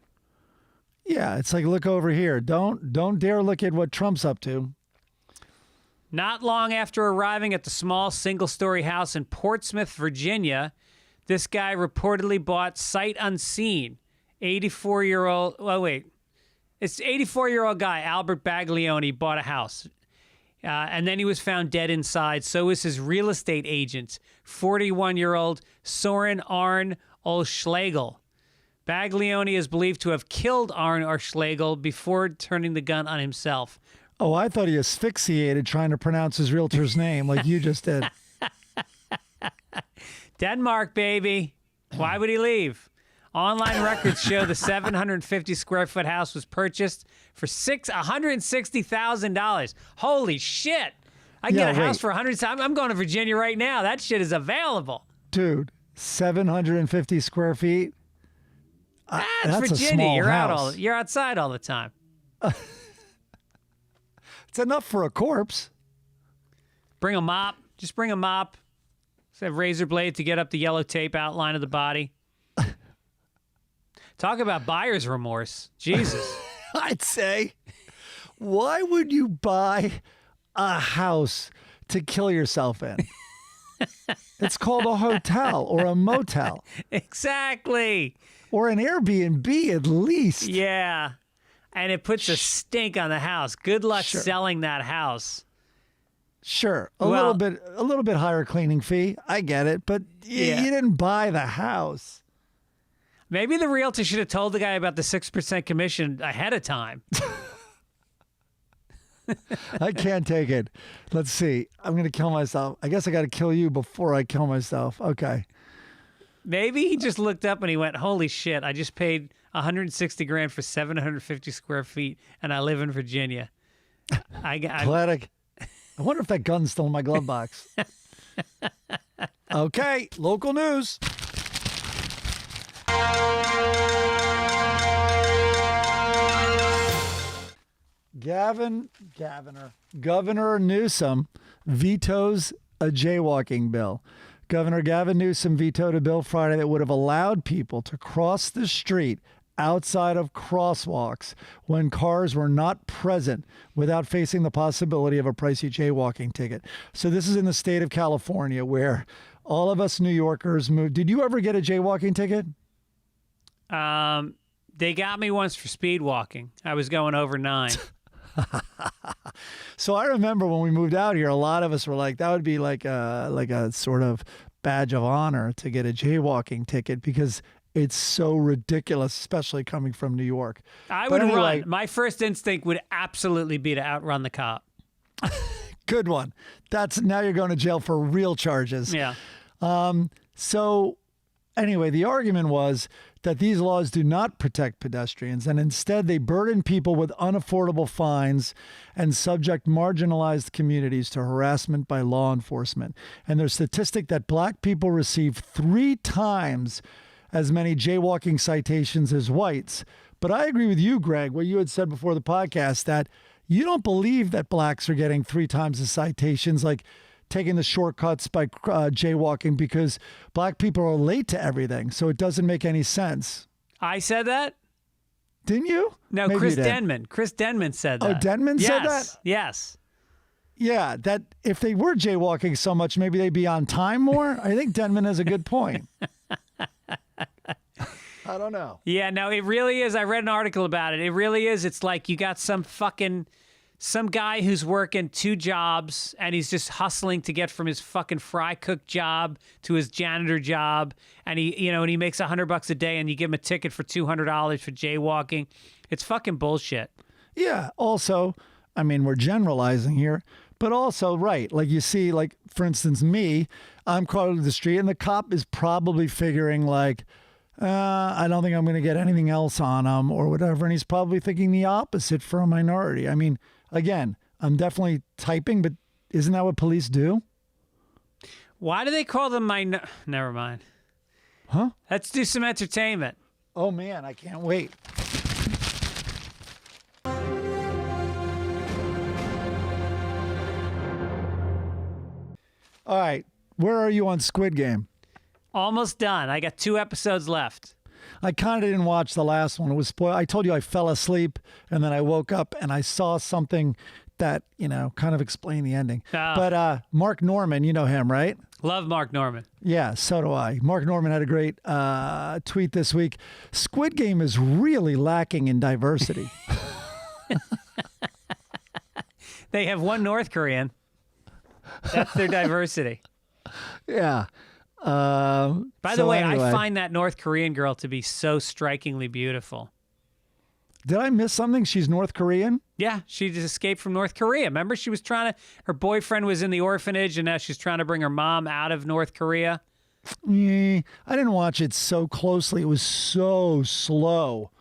Yeah, it's like, look over here. Don't dare look at what Trump's up to. Not long after arriving at the small single-story house in Portsmouth, Virginia, this guy reportedly bought sight unseen. 84-year-old. Oh wait, it's 84-year-old guy Albert Baglioni bought a house, and then he was found dead inside. So was his real estate agent, 41-year-old Soren Arne Olschlegel. Baglioni is believed to have killed Arne Olschlegel before turning the gun on himself. Oh, I thought he asphyxiated trying to pronounce his realtor's name like you just did. Denmark, baby. Why would he leave? Online records show the 750-square-foot house was purchased for $160,000. Holy shit. I can get a house wait. for 100. I'm going to Virginia right now. That shit is available. Dude, 750 square feet. That's a Virginia. small You're house. you're outside all the time. It's enough for a corpse. Bring a mop. Just bring a mop. Just have razor blade to get up the yellow tape outline of the body. Talk about buyer's remorse. Jesus. I'd say, why would you buy a house to kill yourself in? It's called a hotel or a motel Exactly. or an Airbnb at least. Yeah. And it puts a stink on the house. Good luck Sure. selling that house. Sure, a Well- little bit higher cleaning fee. I get it, but Yeah. you didn't buy the house. Maybe the realtor should have told the guy about the 6% commission ahead of time. I can't take it. Let's see. I'm going to kill myself. I guess I got to kill you before I kill myself. Okay. Maybe he just looked up and he went, holy shit, I just paid 160 grand for 750 square feet and I live in Virginia. Glad I wonder if that gun's still in my glove box. Okay. Local news. Governor Newsom vetoes a jaywalking bill. Governor Gavin Newsom vetoed a bill Friday that would have allowed people to cross the street outside of crosswalks when cars were not present without facing the possibility of a pricey jaywalking ticket. So this is in the state of California where all of us New Yorkers moved. Did you ever get a jaywalking ticket? They got me once for speed walking. I was going over 9. So I remember when we moved out here, a lot of us were like, that would be like a sort of badge of honor to get a jaywalking ticket because it's so ridiculous, especially coming from New York. I But would anyway, run. My first instinct would absolutely be to outrun the cop. Good one. Now you're going to jail for real charges. Yeah. So anyway, the argument was that these laws do not protect pedestrians and instead they burden people with unaffordable fines and subject marginalized communities to harassment by law enforcement. And there's a statistic that black people receive 3 times as many jaywalking citations as whites. But I agree with you, Greg, what you had said before the podcast, that you don't believe that blacks are getting 3 times the citations, like taking the shortcuts by jaywalking, because black people are late to everything. So it doesn't make any sense. I said that? Didn't you? No, Maybe Chris you did. Denman. Chris Denman said that. Oh, Denman said that? Yes. Yeah, that if they were jaywalking so much, maybe they'd be on time more. I think Denman has a good point. I don't know. Yeah, no, it really is. I read an article about it. It really is. It's like you got some guy who's working 2 jobs and he's just hustling to get from his fucking fry cook job to his janitor job. And he makes $100 a day and you give him a ticket for $200 for jaywalking. It's fucking bullshit. Yeah. Also, I mean, we're generalizing here, but also, right. Like you see, like, for instance, me, I'm crossing the street and the cop is probably figuring like, I don't think I'm going to get anything else on him or whatever. And he's probably thinking the opposite for a minority. I mean, again, I'm definitely typing, but isn't that what police do? Why do they call them Never mind. Huh? Let's do some entertainment. Oh, man, I can't wait. All right. Where are you on Squid Game? Almost done. I got 2 episodes left. I kind of didn't watch the last one. It was spoiled. I told you I fell asleep and then I woke up and I saw something that, kind of explained the ending. Oh. But Mark Norman, you know him, right? Love Mark Norman. Yeah, so do I. Mark Norman had a great tweet this week. Squid Game is really lacking in diversity. They have 1 North Korean. That's their diversity. Yeah. By the way, I find that North Korean girl to be so strikingly beautiful. Did I miss something? She's North Korean? Yeah, she just escaped from North Korea. Remember, she was her boyfriend was in the orphanage, and now she's trying to bring her mom out of North Korea. Yeah, I didn't watch it so closely. It was so slow.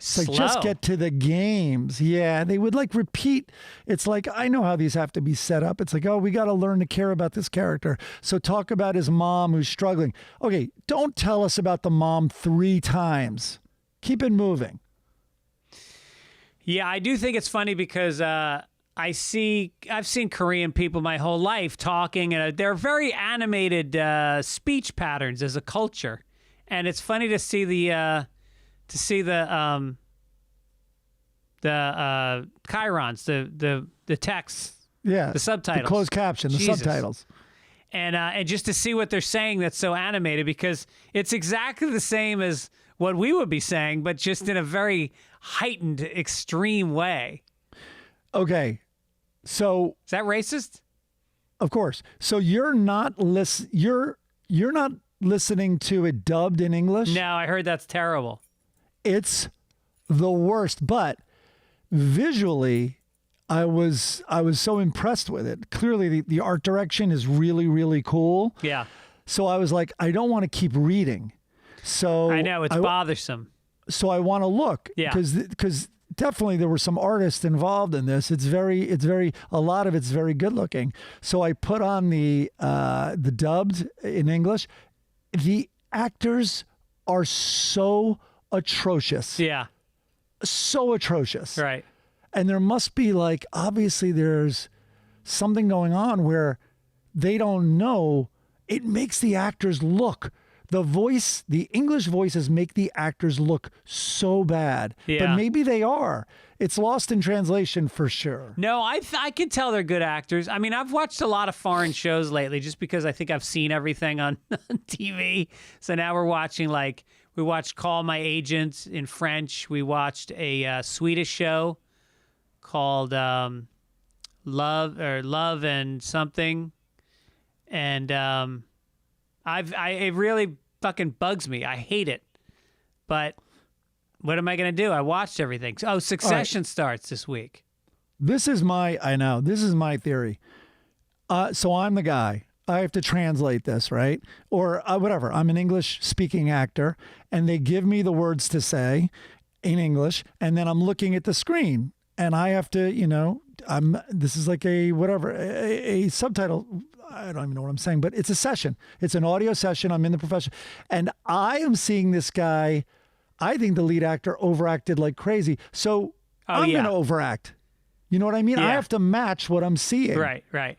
It's like, just get to the games. Yeah, they would like repeat. It's like, I know how these have to be set up. It's like, oh, we got to learn to care about this character. So talk about his mom who's struggling. Okay, don't tell us about the mom 3 times. Keep it moving. Yeah, I do think it's funny because I've seen Korean people my whole life talking, and they're very animated speech patterns as a culture, and it's funny to see the chyrons, the texts, Yeah, the subtitles, the closed caption, the Jesus. subtitles, and just to see what they're saying that's so animated, because it's exactly the same as what we would be saying, but just in a very heightened, extreme way. Okay, so Is that racist? of course, so you're not you're not listening to it dubbed in English. No, I heard that's terrible. It's the worst, but visually, I was so impressed with it. Clearly, the art direction is really, really cool. Yeah. So I was like, I don't want to keep reading. So I know, it's bothersome. So I want to look. Yeah. Because definitely there were some artists involved in this. A lot of it's very good looking. So I put on the dubbed in English. The actors are so atrocious. Yeah. So atrocious. Right. And there must be obviously there's something going on where they don't know. It makes the actors look, the English voices make the actors look so bad. Yeah. But maybe they are. It's lost in translation for sure. No, I can tell they're good actors. I mean, I've watched a lot of foreign shows lately just because I think I've seen everything on TV. So now we're watching we watched Call My Agent in French. We watched a Swedish show called Love and something. And it really fucking bugs me. I hate it. But what am I going to do? I watched everything. Oh, Succession starts this week. This is my theory. So I'm the guy. I have to translate this, right? Or whatever. I'm an English-speaking actor, and they give me the words to say in English, and then I'm looking at the screen, and I have to, this is like a subtitle. I don't even know what I'm saying, but it's a session. It's an audio session. I'm in the profession, and I am seeing this guy. I think the lead actor overacted like crazy, so I'm going to overact. You know what I mean? Yeah. I have to match what I'm seeing. Right, right.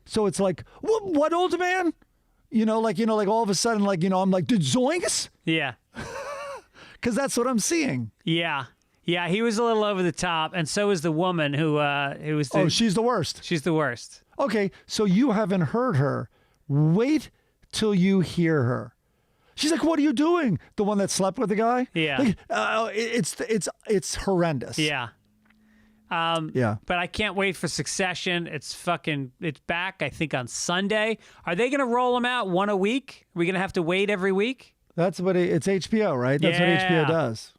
So it's like, what old man? Like all of a sudden, I'm like, did zoinks? Yeah. Because that's what I'm seeing. Yeah. Yeah, he was a little over the top, and so was the woman who was the... Oh, she's the worst. She's the worst. Okay, so you haven't heard her. Wait till you hear her. She's like, what are you doing? The one that slept with the guy? Yeah. It's horrendous. Yeah. Yeah. But I can't wait for Succession. It's back, I think, on Sunday. Are they going to roll them out one a week? Are we going to have to wait every week? That's what it's HBO, right? That's what HBO does.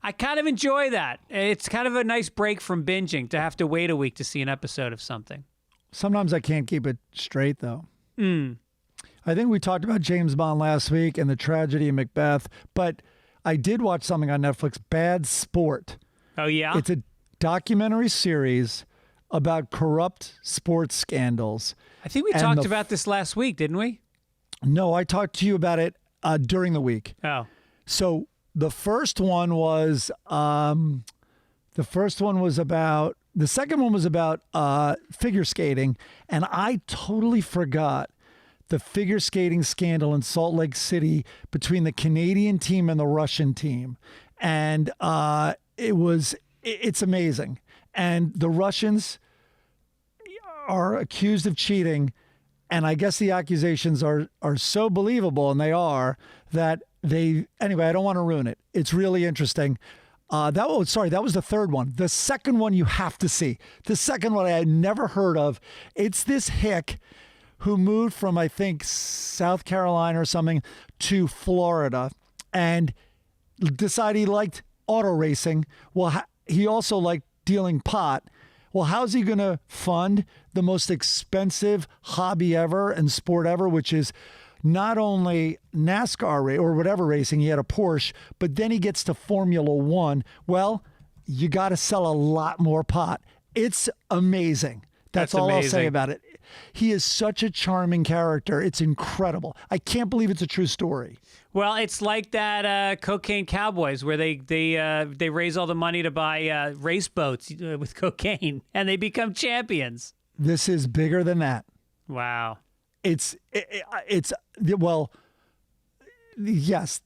I kind of enjoy that. It's kind of a nice break from binging to have to wait a week to see an episode of something. Sometimes I can't keep it straight, though. I think we talked about James Bond last week and the tragedy of Macbeth, but I did watch something on Netflix, Bad Sport. Oh, yeah? It's a documentary series about corrupt sports scandals. I think we talked about this last week, didn't we? No, I talked to you about it during the week. Oh. So the first one was about, the second one was about figure skating, and I totally forgot the figure skating scandal in Salt Lake City between the Canadian team and the Russian team. And it's amazing. And the Russians are accused of cheating, and I guess the accusations are so believable, and they are, that anyway, I don't want to ruin it. It's really interesting. That was the third one. The second one you have to see. The second one I had never heard of. It's this hick who moved from, I think, South Carolina or something to Florida and decided he liked auto racing. Well, he also liked dealing pot. Well, how's he going to fund the most expensive hobby ever and sport ever, which is not only NASCAR or whatever racing, he had a Porsche, but then he gets to Formula One. Well, you got to sell a lot more pot. It's amazing. That's all amazing. I'll say about it. He is such a charming character. It's incredible. I can't believe it's a true story. Well, it's like that Cocaine Cowboys where they raise all the money to buy race boats with cocaine and they become champions. This is bigger than that. Wow. It's well, yes,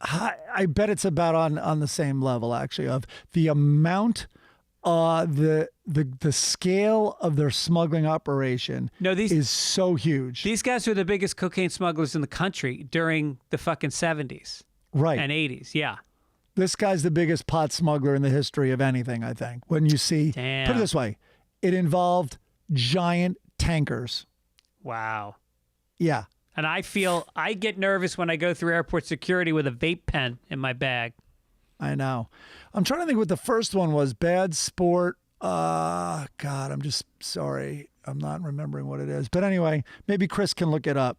I bet it's about on the same level actually of the amount, the scale of their smuggling operation. No, is so huge. These guys were the biggest cocaine smugglers in the country during the fucking 70s, right, and 80s. Yeah. This guy's the biggest pot smuggler in the history of anything, I think. When you see, Damn. Put it this way, it involved giant tankers. Wow. Yeah. And I get nervous when I go through airport security with a vape pen in my bag. I know. I'm trying to think what the first one was. Bad Sport. God, I'm just sorry. I'm not remembering what it is. But anyway, maybe Chris can look it up.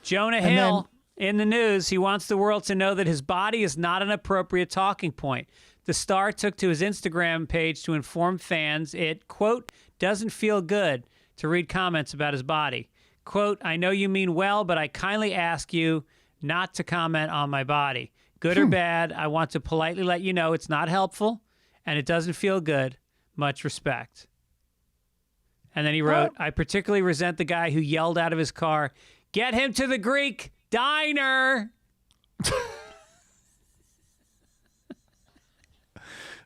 Jonah Hill in the news. He wants the world to know that his body is not an appropriate talking point. The star took to his Instagram page to inform fans it, quote, doesn't feel good to read comments about his body. Quote, I know you mean well, but I kindly ask you not to comment on my body. Good or bad, I want to politely let you know it's not helpful and it doesn't feel good. Much respect. And then he wrote, I particularly resent the guy who yelled out of his car, get him to the Greek diner.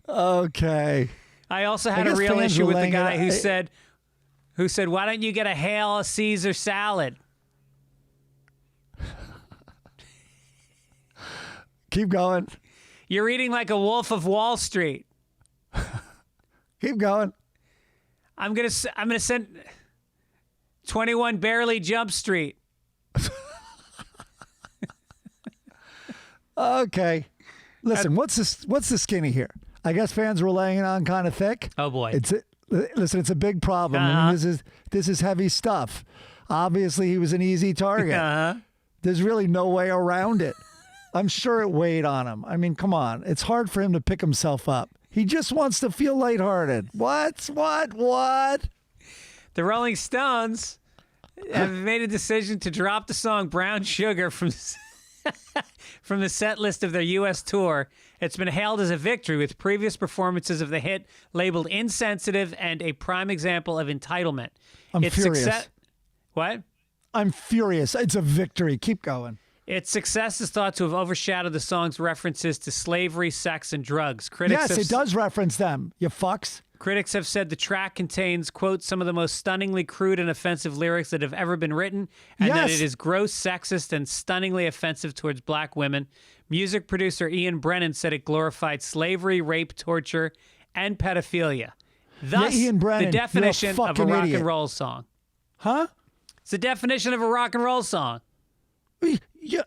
Okay. I also had a real issue with the guy who said, why don't you get a Hail Caesar salad? Keep going. You're eating like a wolf of Wall Street. Keep going. I'm gonna send 21 Barely Jump Street. Okay. Listen, what's the skinny here? I guess fans were laying it on kind of thick. Oh boy. Listen, it's a big problem. I mean, this is heavy stuff. Obviously, he was an easy target. There's really no way around it. I'm sure it weighed on him. I mean, come on. It's hard for him to pick himself up. He just wants to feel lighthearted. What? The Rolling Stones have made a decision to drop the song Brown Sugar from the set list of their U.S. tour. It's been hailed as a victory, with previous performances of the hit labeled insensitive and a prime example of entitlement. I'm furious. What? I'm furious. It's a victory. Keep going. Its success is thought to have overshadowed the song's references to slavery, sex, and drugs. Yes, it does reference them, you fucks. Critics have said the track contains, quote, some of the most stunningly crude and offensive lyrics that have ever been written, and that it is gross, sexist, and stunningly offensive towards black women. Music producer Ian Brennan said it glorified slavery, rape, torture, and pedophilia. Thus, Ian Brennan, the definition of a rock and roll song. Huh? It's the definition of a rock and roll song. Yeah.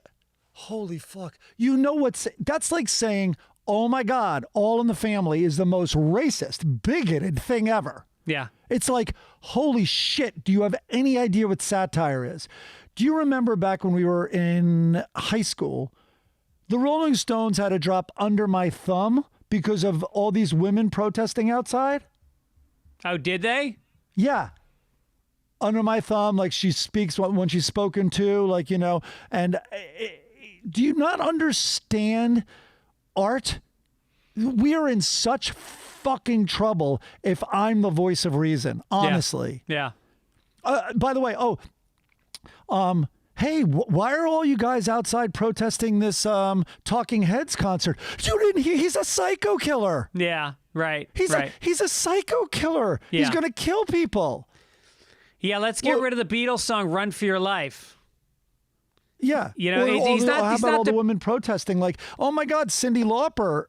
Holy fuck. You know that's like saying, oh my God, All in the Family is the most racist, bigoted thing ever. Yeah. It's like, holy shit, do you have any idea what satire is? Do you remember back when we were in high school, the Rolling Stones had to drop Under My Thumb because of all these women protesting outside? Oh, did they? Yeah. Under My Thumb, like she speaks when she's spoken to, like, you know, and do you not understand art? We are in such fucking trouble if I'm the voice of reason, honestly. Yeah. By the way, hey, why are all you guys outside protesting this Talking Heads concert? You didn't hear? He's a psycho killer. Yeah, right. He's a psycho killer. Yeah. He's going to kill people. Yeah, let's get rid of the Beatles song "Run for Your Life." Yeah, you know, how about all the women protesting? Like, oh my God, Cyndi Lauper.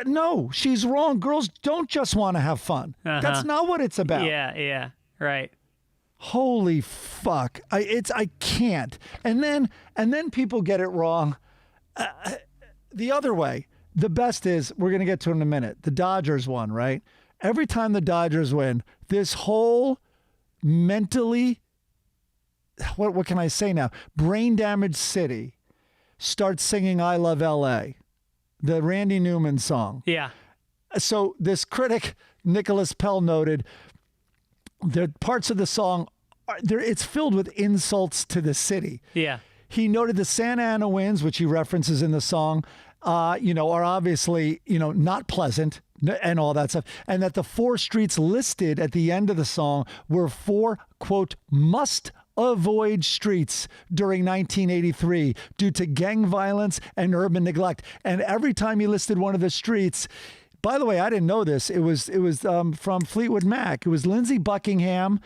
No, she's wrong. Girls don't just want to have fun. That's not what it's about. Yeah, right. Holy fuck! I can't. And then people get it wrong. The other way. The best is, we're gonna get to it in a minute. The Dodgers won, right? Every time the Dodgers win, this whole mentally what can I say now? Brain Damaged City starts singing I Love L.A., the Randy Newman song. Yeah. So this critic, Nicholas Pell, noted that parts of the song, it's filled with insults to the city. Yeah. He noted the Santa Ana winds, which he references in the song, are obviously, not pleasant and all that stuff. And that the 4 streets listed at the end of the song were 4, quote, must avoid streets during 1983 due to gang violence and urban neglect. And every time he listed one of the streets, by the way, I didn't know this. It was from Fleetwood Mac. It was Lindsey Buckingham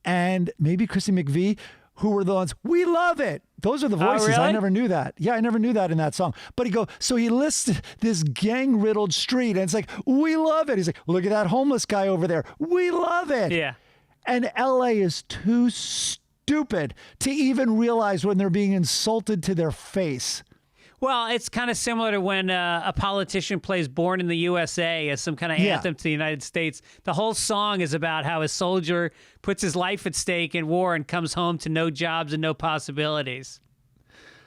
and maybe Chrissy McVie, who were the ones, we love it. Those are the voices. Really? I never knew that. Yeah, I never knew that in that song. But he listed this gang-riddled street, and it's like, we love it. He's like, look at that homeless guy over there. We love it. Yeah. And L.A. is too stupid to even realize when they're being insulted to their face. Well, it's kind of similar to when a politician plays Born in the USA as some kind of anthem to the United States. The whole song is about how a soldier puts his life at stake in war and comes home to no jobs and no possibilities.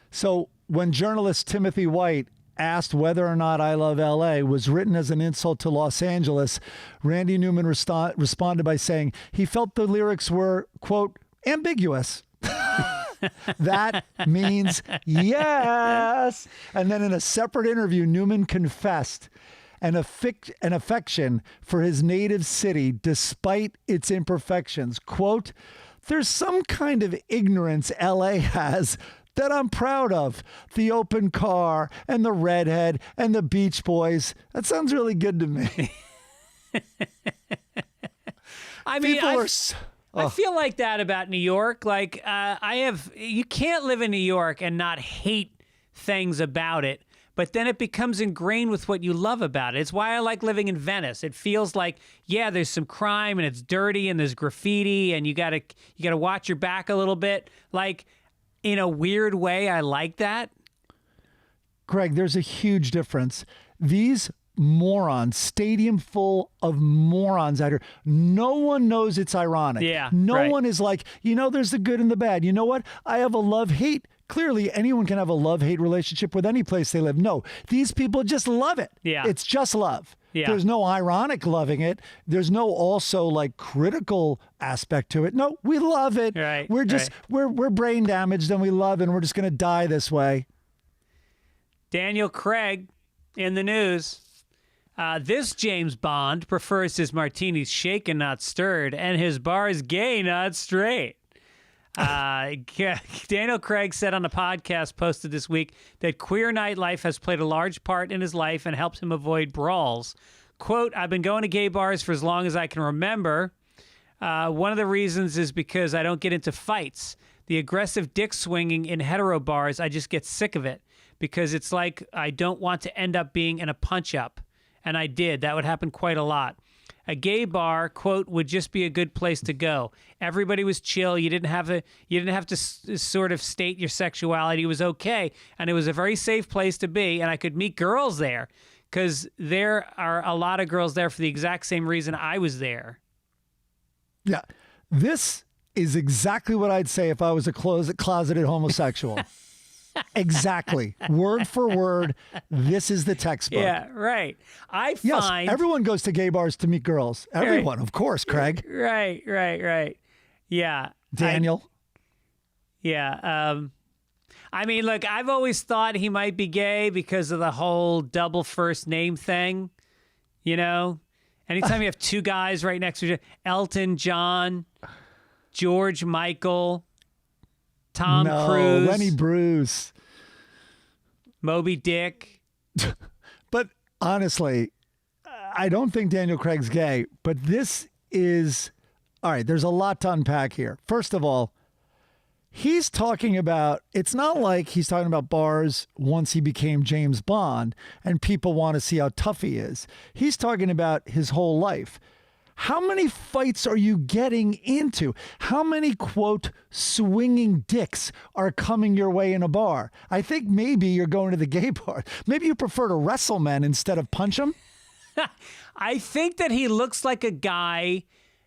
So when journalist Timothy White asked whether or not I Love L.A. was written as an insult to Los Angeles, Randy Newman responded by saying he felt the lyrics were, quote, ambiguous. That means yes. And then in a separate interview, Newman confessed an affection for his native city despite its imperfections. Quote, there's some kind of ignorance LA has that I'm proud of. The open car and the redhead and the Beach Boys. That sounds really good to me. I mean, Oh. I feel like that about New York. Like, you can't live in New York and not hate things about it, but then it becomes ingrained with what you love about it. It's why I like living in Venice. It feels like, yeah, there's some crime and it's dirty and there's graffiti and you gotta watch your back a little bit. Like, in a weird way, I like that. Greg, there's a huge difference. These morons, stadium full of morons out here. No one knows it's ironic. Yeah, no one is like, there's the good and the bad. You know what? I have a love-hate. Clearly, anyone can have a love-hate relationship with any place they live. No, these people just love it. Yeah. It's just love. Yeah. There's no ironic loving it. There's no also like critical aspect to it. No, we love it. Right, We're just, we're brain damaged and we love it and we're just going to die this way. Daniel Craig in the news. This James Bond prefers his martinis shaken, not stirred, and his bars gay, not straight. Daniel Craig said on a podcast posted this week that queer nightlife has played a large part in his life and helped him avoid brawls. Quote, I've been going to gay bars for as long as I can remember. One of the reasons is because I don't get into fights. The aggressive dick swinging in hetero bars, I just get sick of it because it's like I don't want to end up being in a punch-up. And I did. That would happen quite a lot. A gay bar, quote, would just be a good place to go. Everybody was chill. You didn't have to sort of state your sexuality. It was okay. And it was a very safe place to be. And I could meet girls there because there are a lot of girls there for the exact same reason I was there. Yeah. This is exactly what I'd say if I was a closeted homosexual. Exactly. Word for word. This is the textbook. Yeah, right. Yes, everyone goes to gay bars to meet girls. Everyone, of course, Craig. Right. Yeah. Daniel. I mean, look, I've always thought he might be gay because of the whole double first name thing. Anytime you have two guys right next to each other, Elton John, George Michael, Tom Cruise, Lenny Bruce, Moby Dick. But honestly, I don't think Daniel Craig's gay, but this is, all right, there's a lot to unpack here. First of all, he's talking about, it's not like he's talking about bars once he became James Bond and people want to see how tough he is. He's talking about his whole life. How many fights are you getting into? How many, quote, swinging dicks are coming your way in a bar? I think maybe you're going to the gay bar. Maybe you prefer to wrestle men instead of punch them. I think that he looks like a guy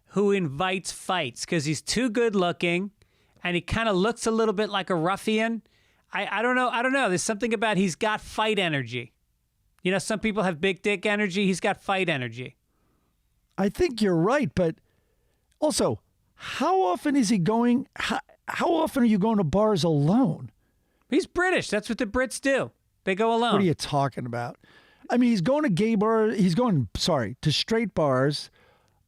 who invites fights because he's too good looking and he kind of looks a little bit like a ruffian. I don't know. I don't know. There's something about he's got fight energy. You know, some people have big dick energy. He's got fight energy. I think you're right, but also, how often is he going? How often are you going to bars alone? He's British. That's what the Brits do. They go alone. What are you talking about? I mean, he's going to gay bars. He's going, to straight bars,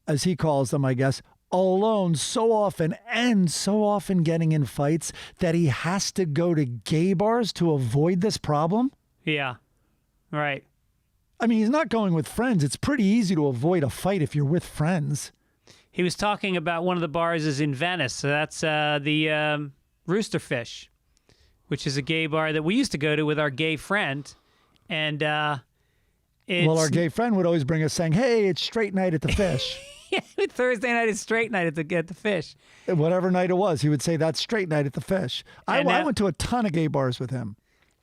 as he calls them, I guess, alone so often and so often getting in fights that he has to go to gay bars to avoid this problem? Yeah. Right. I mean, he's not going with friends. It's pretty easy to avoid a fight if you're with friends. He was talking about one of the bars is in Venice. So that's the Roosterfish, which is a gay bar that we used to go to with our gay friend. And well, our gay friend would always bring us saying, hey, it's straight night at the Fish. Yeah, Thursday night is straight night at the Fish. Whatever night it was, he would say that's straight night at the Fish. I went to a ton of gay bars with him.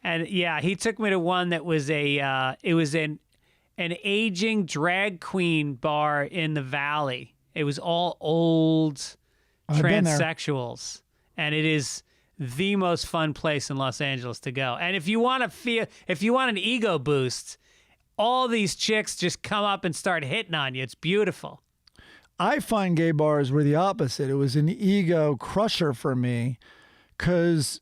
And yeah, he took me to one that was it was an aging drag queen bar in the Valley. It was all old transsexuals, and it is the most fun place in Los Angeles to go. And if you want an ego boost, all these chicks just come up and start hitting on you. It's beautiful. I find gay bars were the opposite. It was an ego crusher for me because,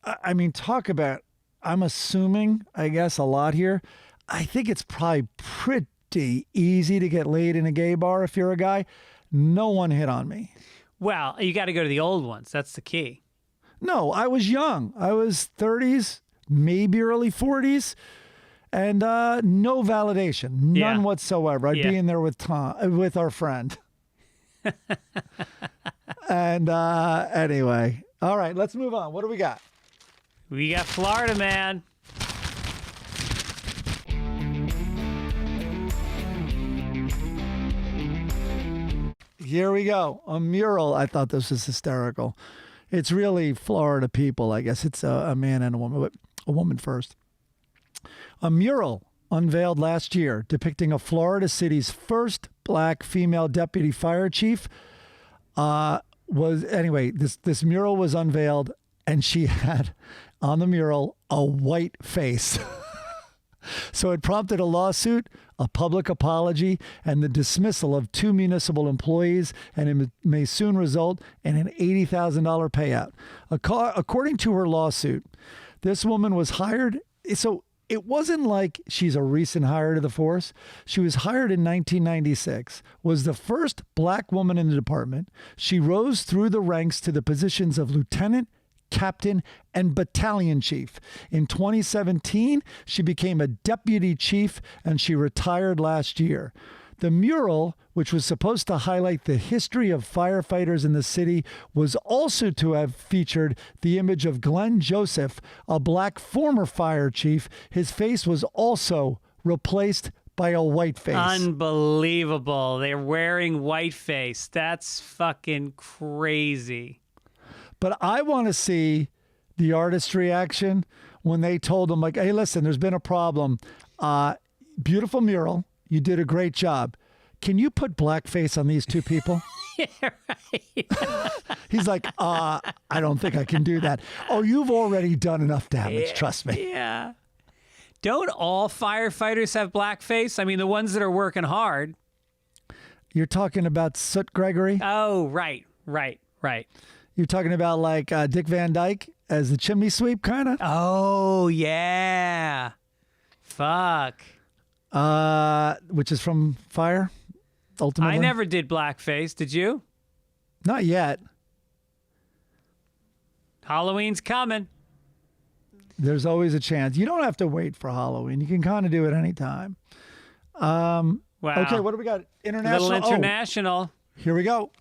I mean, talk about, I'm assuming, I guess, a lot here. I think it's probably pretty easy to get laid in a gay bar if you're a guy. No one hit on me. Well, you got to go to the old ones. That's the key. No, I was young. I was 30s, maybe early 40s. And no validation, none whatsoever. I'd be in there with our friend. And anyway, all right, let's move on. What do we got? We got Florida Man. Here we go. A mural. I thought this was hysterical. It's really Florida people. I guess it's a man and a woman, but a woman first. A mural unveiled last year depicting a Florida city's first black female deputy fire chief this mural was unveiled, and she had on the mural a white face. So it prompted a lawsuit, a public apology, and the dismissal of 2 municipal employees, and it may soon result in an $80,000 payout. According to her lawsuit, this woman was hired. So it wasn't like she's a recent hire to the force. She was hired in 1996, was the first black woman in the department. She rose through the ranks to the positions of lieutenant, captain, and battalion chief. In 2017, she became a deputy chief, and she retired last year. The mural, which was supposed to highlight the history of firefighters in the city, was also to have featured the image of Glenn Joseph, a black former fire chief. His face was also replaced by a white face. Unbelievable. They're wearing whiteface. That's fucking crazy. But I want to see the artist's reaction when they told him, like, hey, listen, there's been a problem. Beautiful mural. You did a great job. Can you put blackface on these 2 people? Yeah, right. He's like, I don't think I can do that. Oh, you've already done enough damage. Trust me. Yeah. Don't all firefighters have blackface? I mean, the ones that are working hard. You're talking about Soot Gregory? Oh, right. You're talking about like Dick Van Dyke as the chimney sweep, kind of? Oh, yeah. Fuck. Which is from Fire, ultimately. I never did blackface. Did you? Not yet. Halloween's coming. There's always a chance. You don't have to wait for Halloween. You can kind of do it anytime. Wow. Okay, what do we got? International. Little international. Here we go.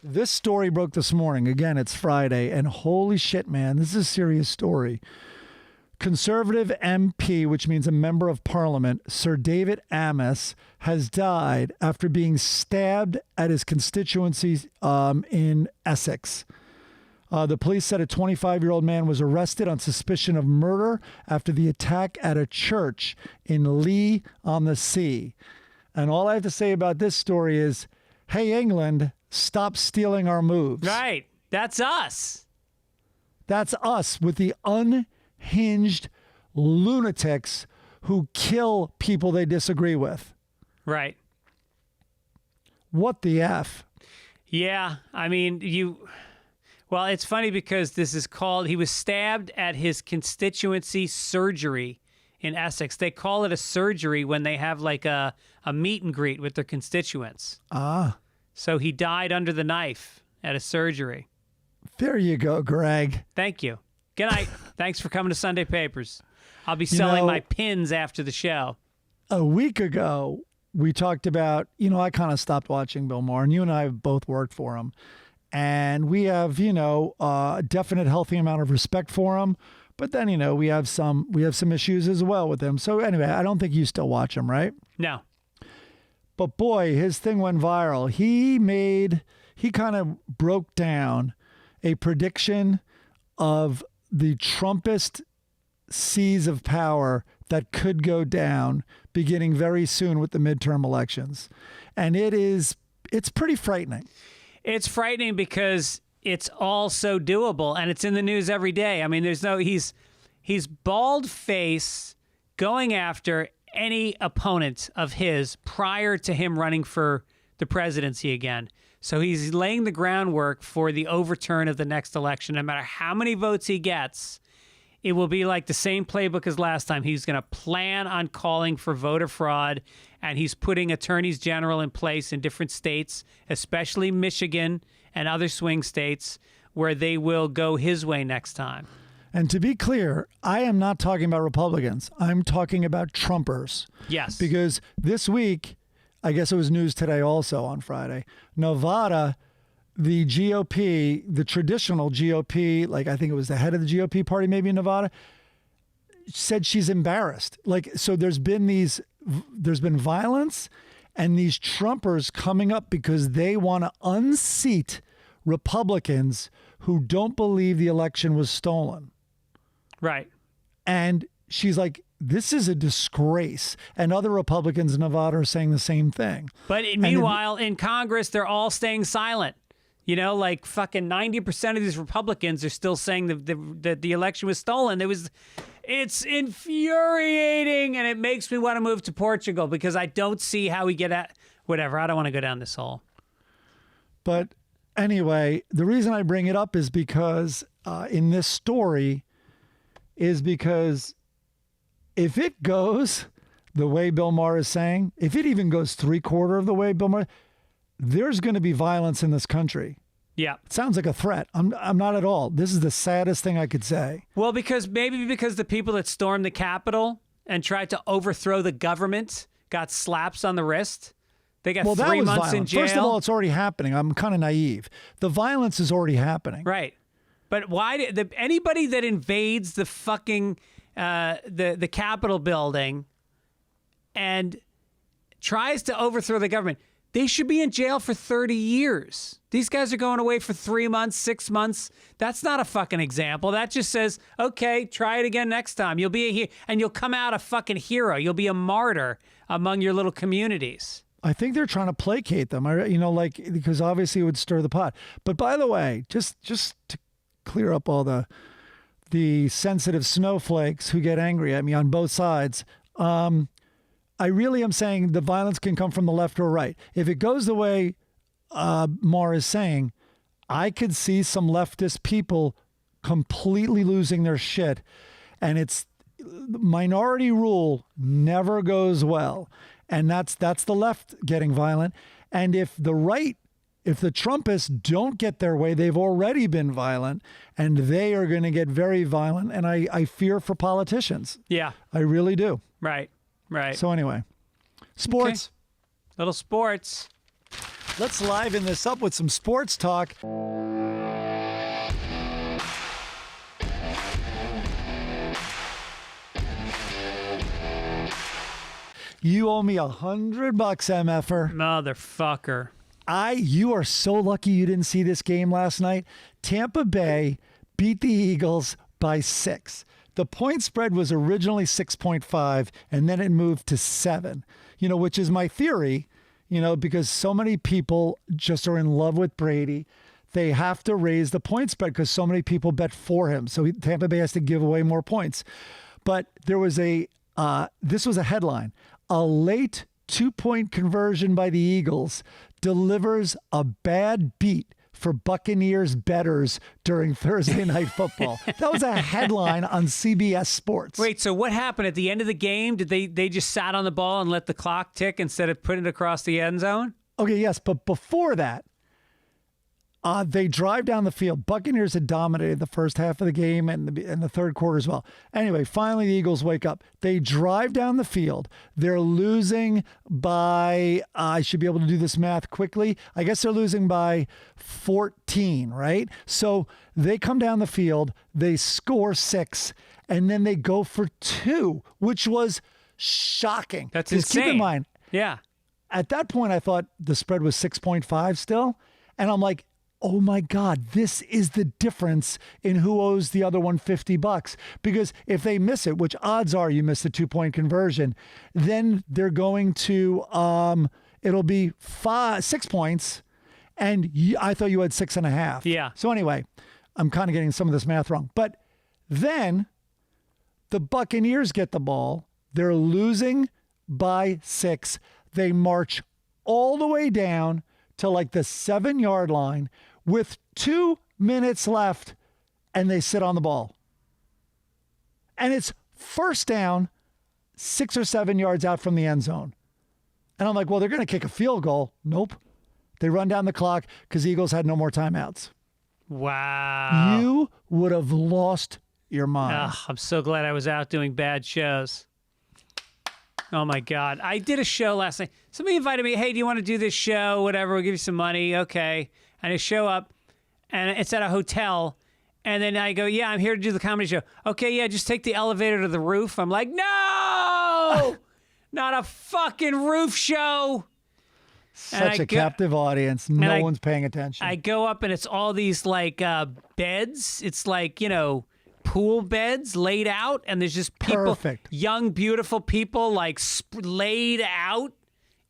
This story broke this morning. Again, it's Friday, and holy shit, man, this is a serious story. Conservative MP, which means a member of parliament, Sir David Amis, has died after being stabbed at his constituency in Essex. The police said a 25-year-old man was arrested on suspicion of murder after the attack at a church in Lee on the Sea. And all I have to say about this story is, hey, England, stop stealing our moves. Right. That's us. That's us with the unhinged lunatics who kill people they disagree with. Right. What the F? Yeah. I mean, well, it's funny because this is called, he was stabbed at his constituency surgery in Essex. They call it a surgery when they have like a meet and greet with their constituents. Ah. So he died under the knife at a surgery. There you go, Greg. Thank you. Good night. Thanks for coming to Sunday Papers. I'll be selling my pins after the show. A week ago, we talked about, I kind of stopped watching Bill Maher, and you and I have both worked for him. And we have, a definite healthy amount of respect for him. But then, we have some issues as well with him. So anyway, I don't think you still watch him, right? No. But boy, his thing went viral. He kind of broke down a prediction of the Trumpist seas of power that could go down beginning very soon with the midterm elections. And it's pretty frightening. It's frightening because it's all so doable and it's in the news every day. I mean, he's bald face going after any opponent of his prior to him running for the presidency again. So he's laying the groundwork for the overturn of the next election. No matter how many votes he gets, it will be like the same playbook as last time. He's going to plan on calling for voter fraud, and he's putting attorneys general in place in different states, especially Michigan and other swing states, where they will go his way next time. And to be clear, I am not talking about Republicans. I'm talking about Trumpers. Yes. Because this week, I guess it was news today also on Friday, Nevada, the GOP, the traditional GOP, like I think it was the head of the GOP party maybe in Nevada, said she's embarrassed. So there's been violence and these Trumpers coming up because they want to unseat Republicans who don't believe the election was stolen. Right. And she's like, this is a disgrace. And other Republicans in Nevada are saying the same thing. But meanwhile, in Congress, they're all staying silent. Like fucking 90% of these Republicans are still saying that the election was stolen. It's infuriating, and it makes me want to move to Portugal because I don't see how we get at whatever. I don't want to go down this hole. But anyway, the reason I bring it up is because in this story because if it goes the way Bill Maher is saying, if it even goes 3/4 of the way Bill Maher, there's going to be violence in this country. Yeah. It sounds like a threat. I'm not at all. This is the saddest thing I could say. Well, because the people that stormed the Capitol and tried to overthrow the government got slaps on the wrist. They got 3 months in jail. First of all, it's already happening. I'm kind of naive. The violence is already happening. Right. But why anybody that invades the fucking the Capitol building and tries to overthrow the government, they should be in jail for 30 years. These guys are going away for 3 months, 6 months. That's not a fucking example. That just says, okay, try it again next time. You'll be a hero, and you'll come out a fucking hero. You'll be a martyr among your little communities. I think they're trying to placate them, because obviously it would stir the pot. But by the way, just to clear up all the sensitive snowflakes who get angry at me on both sides, I really am saying the violence can come from the left or right. If it goes the way Maher is saying, I could see some leftist people completely losing their shit. And it's minority rule never goes well. And that's the left getting violent. And if the Trumpists don't get their way, they've already been violent, and they are going to get very violent. And I fear for politicians. Yeah. I really do. Right. So anyway, sports. Okay. Little sports. Let's liven this up with some sports talk. You owe me $100, MFer. Motherfucker. You are so lucky you didn't see this game last night. Tampa Bay beat the Eagles by 6. The point spread was originally 6.5, and then it moved to 7, which is my theory, because so many people just are in love with Brady. They have to raise the point spread because so many people bet for him. So Tampa Bay has to give away more points. But there was this was a headline. A late 2-point conversion by the Eagles delivers a bad beat for Buccaneers bettors during Thursday Night Football. That was a headline on CBS Sports. Wait, so what happened at the end of the game? Did they just sat on the ball and let the clock tick instead of putting it across the end zone? Okay, yes, but before that, they drive down the field. Buccaneers had dominated the first half of the game and the third quarter as well. Anyway, finally the Eagles wake up. They drive down the field. They're losing by, I should be able to do this math quickly. I guess they're losing by 14, right? So they come down the field, they score 6, and then they go for 2, which was shocking. That's Just insane. keep in mind, Yeah. at that point I thought the spread was 6.5 still. And I'm like, oh my God, this is the difference in who owes the other one $50. Because if they miss it, which odds are you miss the 2-point conversion, then they're going to, it'll be 6 points. And I thought you had 6.5. Yeah. So anyway, I'm kind of getting some of this math wrong. But then the Buccaneers get the ball. They're losing by 6. They march all the way down to like the 7-yard line with 2 minutes left, and they sit on the ball. And it's first down, 6 or 7 yards out from the end zone. And I'm like, well, they're going to kick a field goal. Nope. They run down the clock because the Eagles had no more timeouts. Wow. You would have lost your mind. Ugh, I'm so glad I was out doing bad shows. Oh, my God. I did a show last night. Somebody invited me, hey, do you want to do this show? Whatever, we'll give you some money. Okay. And I show up, and it's at a hotel. And then I go, yeah, I'm here to do the comedy show. Okay, yeah, just take the elevator to the roof. I'm like, no! Not a fucking roof show. Such a captive audience. No one's paying attention. I go up, and it's all these, like, beds. It's like, pool beds laid out, and there's just people, Perfect. young, beautiful people, like laid out,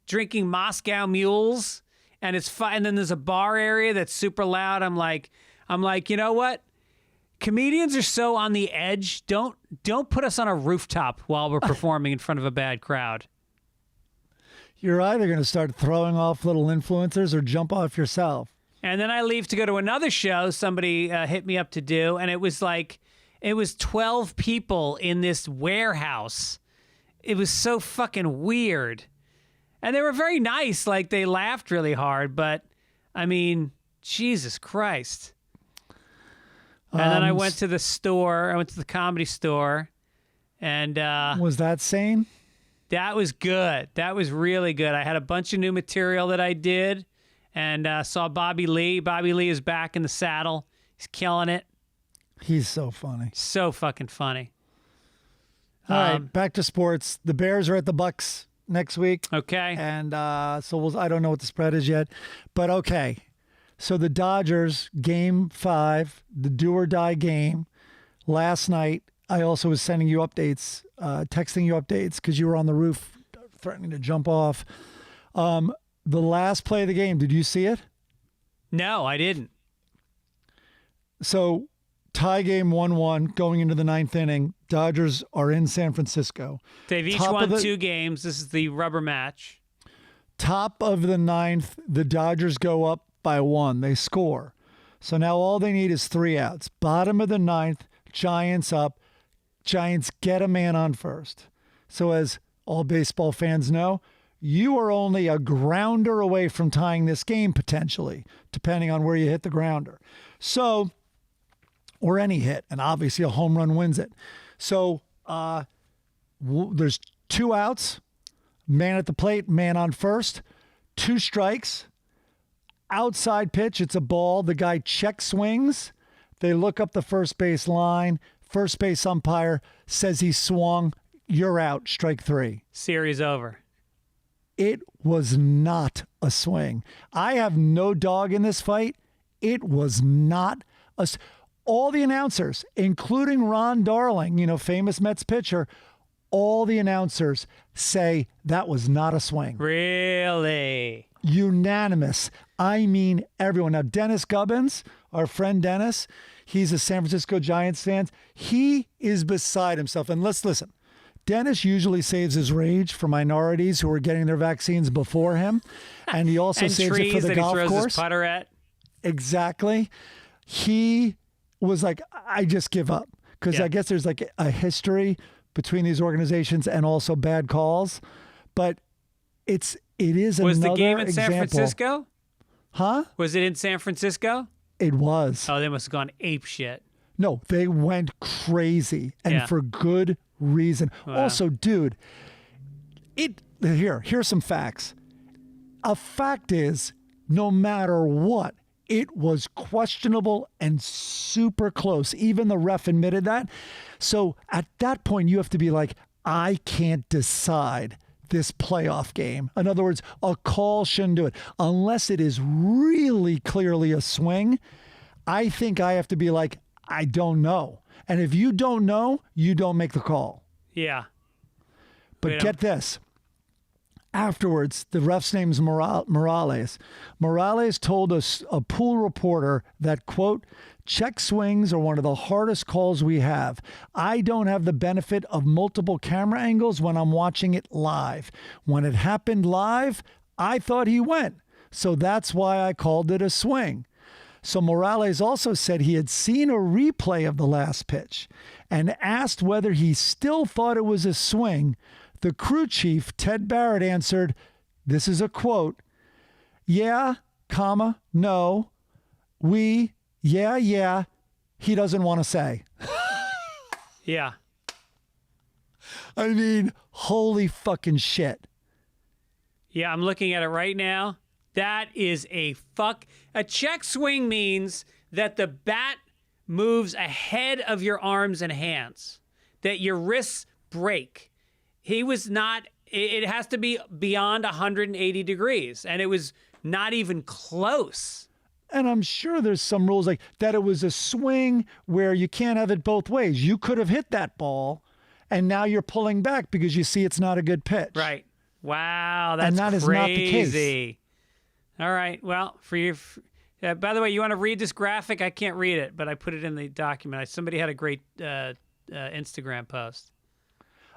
drinking Moscow mules, and it's fun. And then there's a bar area that's super loud. I'm like, you know what? Comedians are so on the edge. Don't put us on a rooftop while we're performing in front of a bad crowd. You're either going to start throwing off little influencers or jump off yourself. And then I leave to go to another show somebody hit me up to do, and it was 12 people in this warehouse. It was so fucking weird. And they were very nice. Like, they laughed really hard, but, I mean, Jesus Christ. And then I went to the store. I went to the Comedy Store, and was that sane? that was good. That was really good. I had a bunch of new material that I did, and saw Bobby Lee. Bobby Lee is back in the saddle. He's killing it. He's so funny. So fucking funny. All right, back to sports. The Bears are at the Bucks next week. Okay. And so I don't know what the spread is yet, but okay. So the Dodgers, game 5, the do or die game. Last night, I also was sending you updates, texting you updates because you were on the roof threatening to jump off. The last play of the game, did you see it? No, I didn't. So tie game 1-1 going into the 9th inning. Dodgers are in San Francisco. They've each won 2 games. This is the rubber match. Top of the 9th, the Dodgers go up by 1. They score. So now all they need is 3 outs. Bottom of the 9th, Giants up. Giants get a man on first. So as all baseball fans know, you are only a grounder away from tying this game potentially, depending on where you hit the grounder. So, or any hit, and obviously a home run wins it. So there's 2 outs, man at the plate, man on first, 2 strikes, outside pitch, it's a ball. The guy check swings. They look up the first base line. First base umpire says he swung. You're out, strike 3. Series over. It was not a swing. I have no dog in this fight. It was not all the announcers, including Ron Darling, famous Mets pitcher, all the announcers say that was not a swing. Really? Unanimous. I mean, everyone. Now, Dennis Gibbons, our friend Dennis, he's a San Francisco Giants fan. He is beside himself. And let's listen. Dennis usually saves his rage for minorities who are getting their vaccines before him. And he also saves it for the golf course. course. His putter at. Exactly. He was like, I just give up. Because I guess there's like a history between these organizations and also bad calls. But it is was another the game in example. San Francisco? Huh? Was it in San Francisco? It was. Oh, they must have gone ape shit. No, they went crazy, and for good reason. Wow. Also, dude, here's some facts. A fact is, no matter what, it was questionable and super close. Even the ref admitted that. So at that point, you have to be like, I can't decide this playoff game. In other words, a call shouldn't do it. Unless it is really clearly a swing, I think I have to be like, I don't know. And if you don't know, you don't make the call. Yeah. But get this. Afterwards, the ref's name's Morales. Morales told us, a pool reporter, that, quote, check swings are one of the hardest calls we have. I don't have the benefit of multiple camera angles when I'm watching it live. When it happened live, I thought he went. So that's why I called it a swing. So Morales also said he had seen a replay of the last pitch and asked whether he still thought it was a swing. The crew chief, Ted Barrett, answered, this is a quote, yeah, comma, no, yeah, he doesn't want to say. Yeah. I mean, holy fucking shit. Yeah, I'm looking at it right now. That is a check swing means that the bat moves ahead of your arms and hands, that your wrists break. He was not, it has to be beyond 180 degrees, and it was not even close. And I'm sure there's some rules like that. It was a swing where you can't have it both ways. You could have hit that ball, and now you're pulling back because you see it's not a good pitch. Right. Wow, that's and that crazy. is not the case. All right. Well, by the way, you want to read this graphic? I can't read it, but I put it in the document. Somebody had a great Instagram post.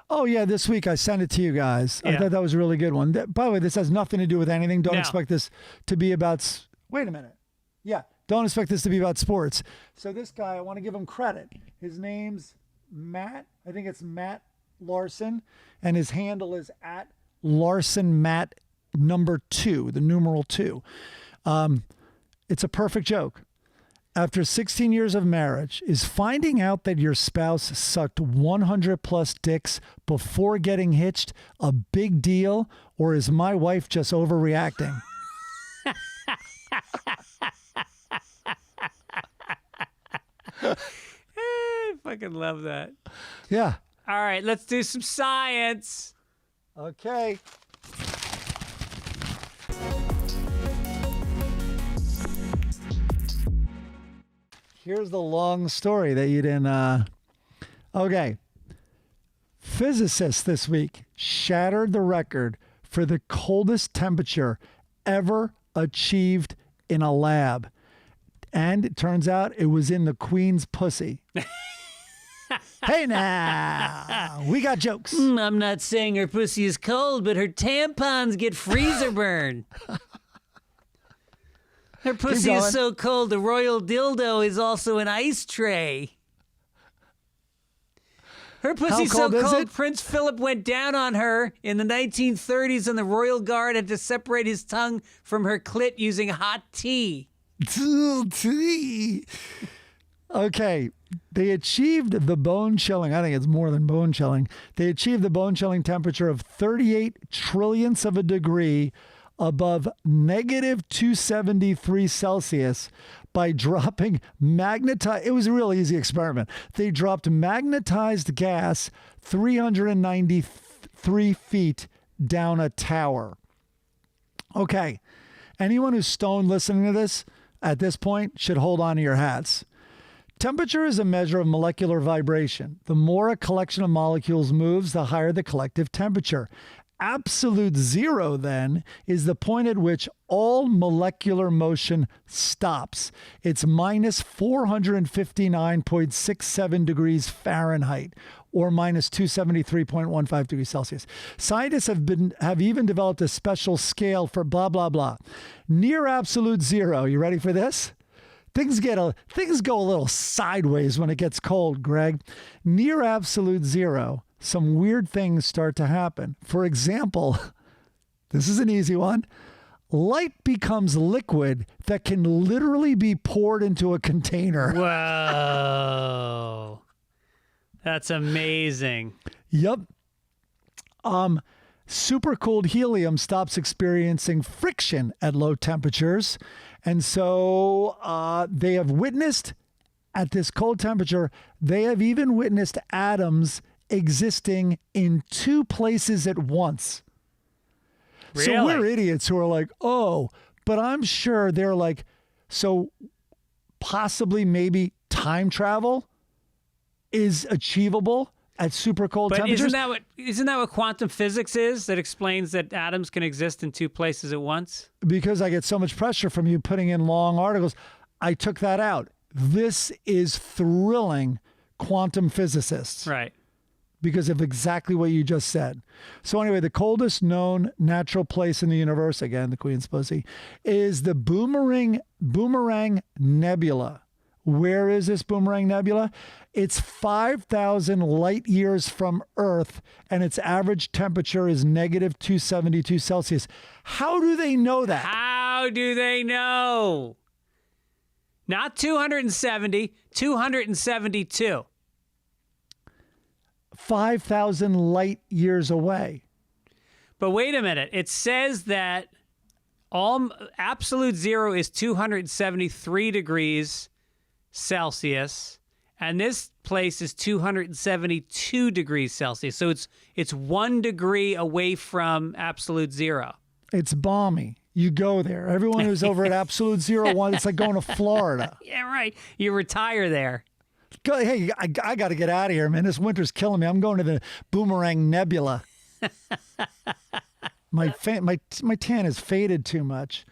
Oh, yeah, this week I sent it to you guys. Yeah. I thought that was a really good one. By the way, this has nothing to do with anything. Don't expect this to be about... Wait a minute. Yeah, don't expect this to be about sports. So this guy, I want to give him credit. His name's Matt. I think it's Matt Larson. And his handle is at Larson Matt #2, the numeral 2. It's a perfect joke. After 16 years of marriage, is finding out that your spouse sucked 100 plus dicks before getting hitched a big deal, or is my wife just overreacting? I fucking love that. Yeah. All right, let's do some science. Okay. Here's the long story that you didn't... Okay. Physicists this week shattered the record for the coldest temperature ever achieved in a lab. And it turns out it was in the Queen's pussy. Hey now, we got jokes. I'm not saying her pussy is cold, but her tampons get freezer burn. Her pussy is so cold, the royal dildo is also an ice tray. Her pussy's so cold, Prince Philip went down on her in the 1930s, and the royal guard had to separate his tongue from her clit using hot tea. Okay, they achieved the bone-chilling, I think it's more than bone-chilling, they achieved the bone-chilling temperature of 38 trillionths of a degree above negative 273 Celsius by dropping magnetized, it was a real easy experiment. They dropped magnetized gas 393 feet down a tower. Okay. Anyone who's stoned listening to this at this point should hold on to your hats. Temperature is a measure of molecular vibration. The more a collection of molecules moves, the higher the collective temperature. Absolute zero, then, is the point at which all molecular motion stops. It's minus 459.67 degrees Fahrenheit, or minus 273.15 degrees Celsius. Scientists have even developed a special scale for blah, blah, blah. Near absolute zero. You ready for this? Things go a little sideways when it gets cold, Greg. Near absolute zero, some weird things start to happen. For example, this is an easy one. Light becomes liquid that can literally be poured into a container. Whoa. That's amazing. Yep. Supercooled helium stops experiencing friction at low temperatures. And so they have witnessed, at this cold temperature, they have even witnessed atoms existing in two places at once. Really? So we're idiots who are like, oh, but I'm sure they're like, so possibly maybe time travel is achievable at super cold But temperatures. isn't that what quantum physics is? That explains that atoms can exist in two places at once? Because I get so much pressure from you putting in long articles, I took that out. This is thrilling quantum physicists. Right. Because of exactly what you just said. So anyway, the coldest known natural place in the universe, again, the Queen's pussy, is the Boomerang Nebula. Where is this Boomerang Nebula? It's 5,000 light years from Earth, and its average temperature is negative 272 Celsius. How do they know that? How do they know? Not 270, 272. 5,000 light years away. But wait a minute. It says that absolute zero is 273 degrees Celsius, and this place is 272 degrees Celsius. So it's 1 degree away from absolute zero. It's balmy. You go there. Everyone who's over at absolute zero one, it's like going to Florida. Yeah, right. You retire there. Hey, I got to get out of here, man. This winter's killing me. I'm going to the Boomerang Nebula. My tan is faded too much.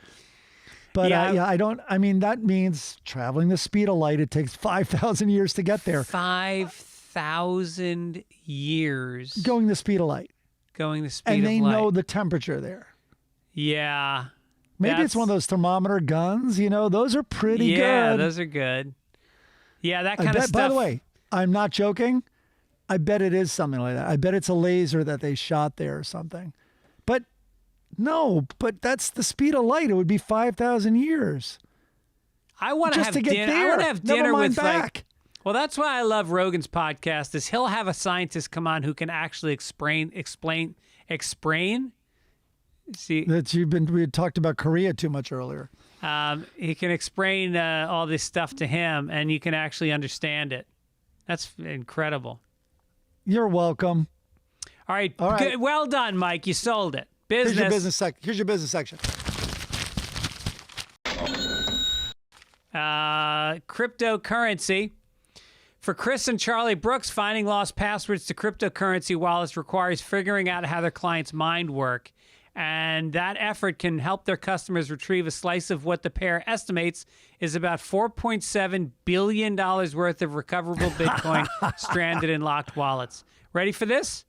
But I don't. I mean, that means traveling the speed of light. It takes 5,000 years to get there. 5,000 years. Going the speed of light. Going the speed of And light. they know the temperature there. Yeah. Maybe it's one of those thermometer guns. You know, those are pretty good. Yeah, those are good. Yeah, that kind of stuff. By the way, I'm not joking. I bet it is something like that. I bet it's a laser that they shot there or something. But no, but that's the speed of light. It would be 5,000 years. I want to just have to get dinner. there. I want to have dinner Never mind with back. Well, that's why I love Rogan's podcast. Is he'll have a scientist come on who can actually explain. See, we had talked about Korea too much earlier. he can explain all this stuff to him, and you can actually understand it. That's incredible. You're welcome. All right. All right. Good. Well done, Mike. You sold it. Business. Here's your business section. Cryptocurrency. For Chris and Charlie Brooks, finding lost passwords to cryptocurrency wallets requires figuring out how their clients' mind work. And that effort can help their customers retrieve a slice of what the pair estimates is about $4.7 billion worth of recoverable Bitcoin stranded in locked wallets. Ready for this?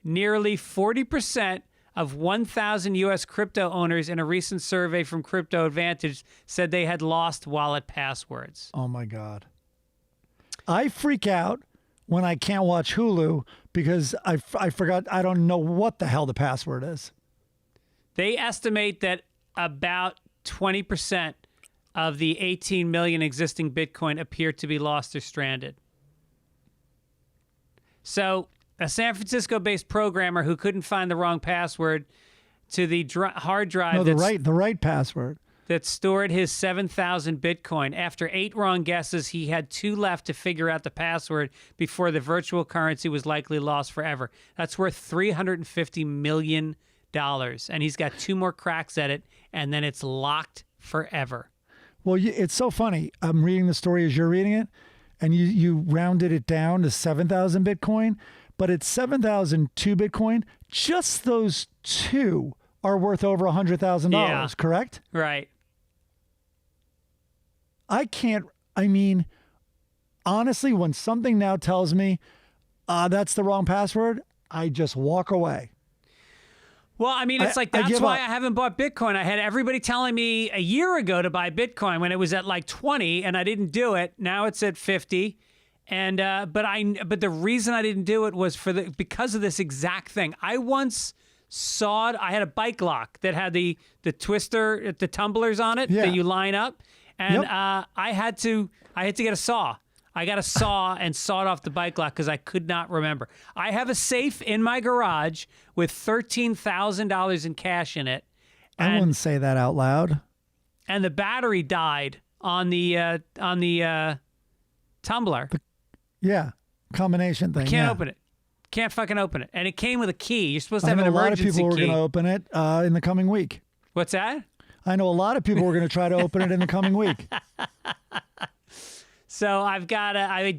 Nearly 40% of 1,000 U.S. crypto owners in a recent survey from Crypto Advantage said they had lost wallet passwords. Oh, my God. I freak out when I can't watch Hulu because I forgot. I don't know what the hell the password is. They estimate that about 20% of the 18 million existing Bitcoin appear to be lost or stranded. So a San Francisco-based programmer who couldn't find the wrong password to the hard drive the right password that stored his 7,000 Bitcoin. After 8 wrong guesses, he had 2 left to figure out the password before the virtual currency was likely lost forever. That's worth $350 million and he's got 2 more cracks at it, and then it's locked forever. Well, it's so funny. I'm reading the story as you're reading it, and you rounded it down to 7,000 Bitcoin, but it's 7,002 Bitcoin. Just those 2 are worth over $100,000, Yeah. correct? Right. Honestly, when something now tells me that's the wrong password, I just walk away. Well, I mean, it's like I that's give why up. I haven't bought Bitcoin. I had everybody telling me a year ago to buy Bitcoin when it was at like 20, and I didn't do it. Now it's at 50, and but the reason I didn't do it was because of this exact thing. I once saw it. I had a bike lock that had the twister, the tumblers on it that you line up, and I had to get a saw. I got a saw and sawed off the bike lock because I could not remember. I have a safe in my garage with $13,000 in cash in it. I wouldn't say that out loud. And the battery died on the tumbler. Yeah, combination thing. Can't open it. Can't fucking open it. And it came with a key. You're supposed to I have know an a lot of emergency people were key. going to open it in the coming week. What's that? I know a lot of people were going to try to open it in the coming week. So I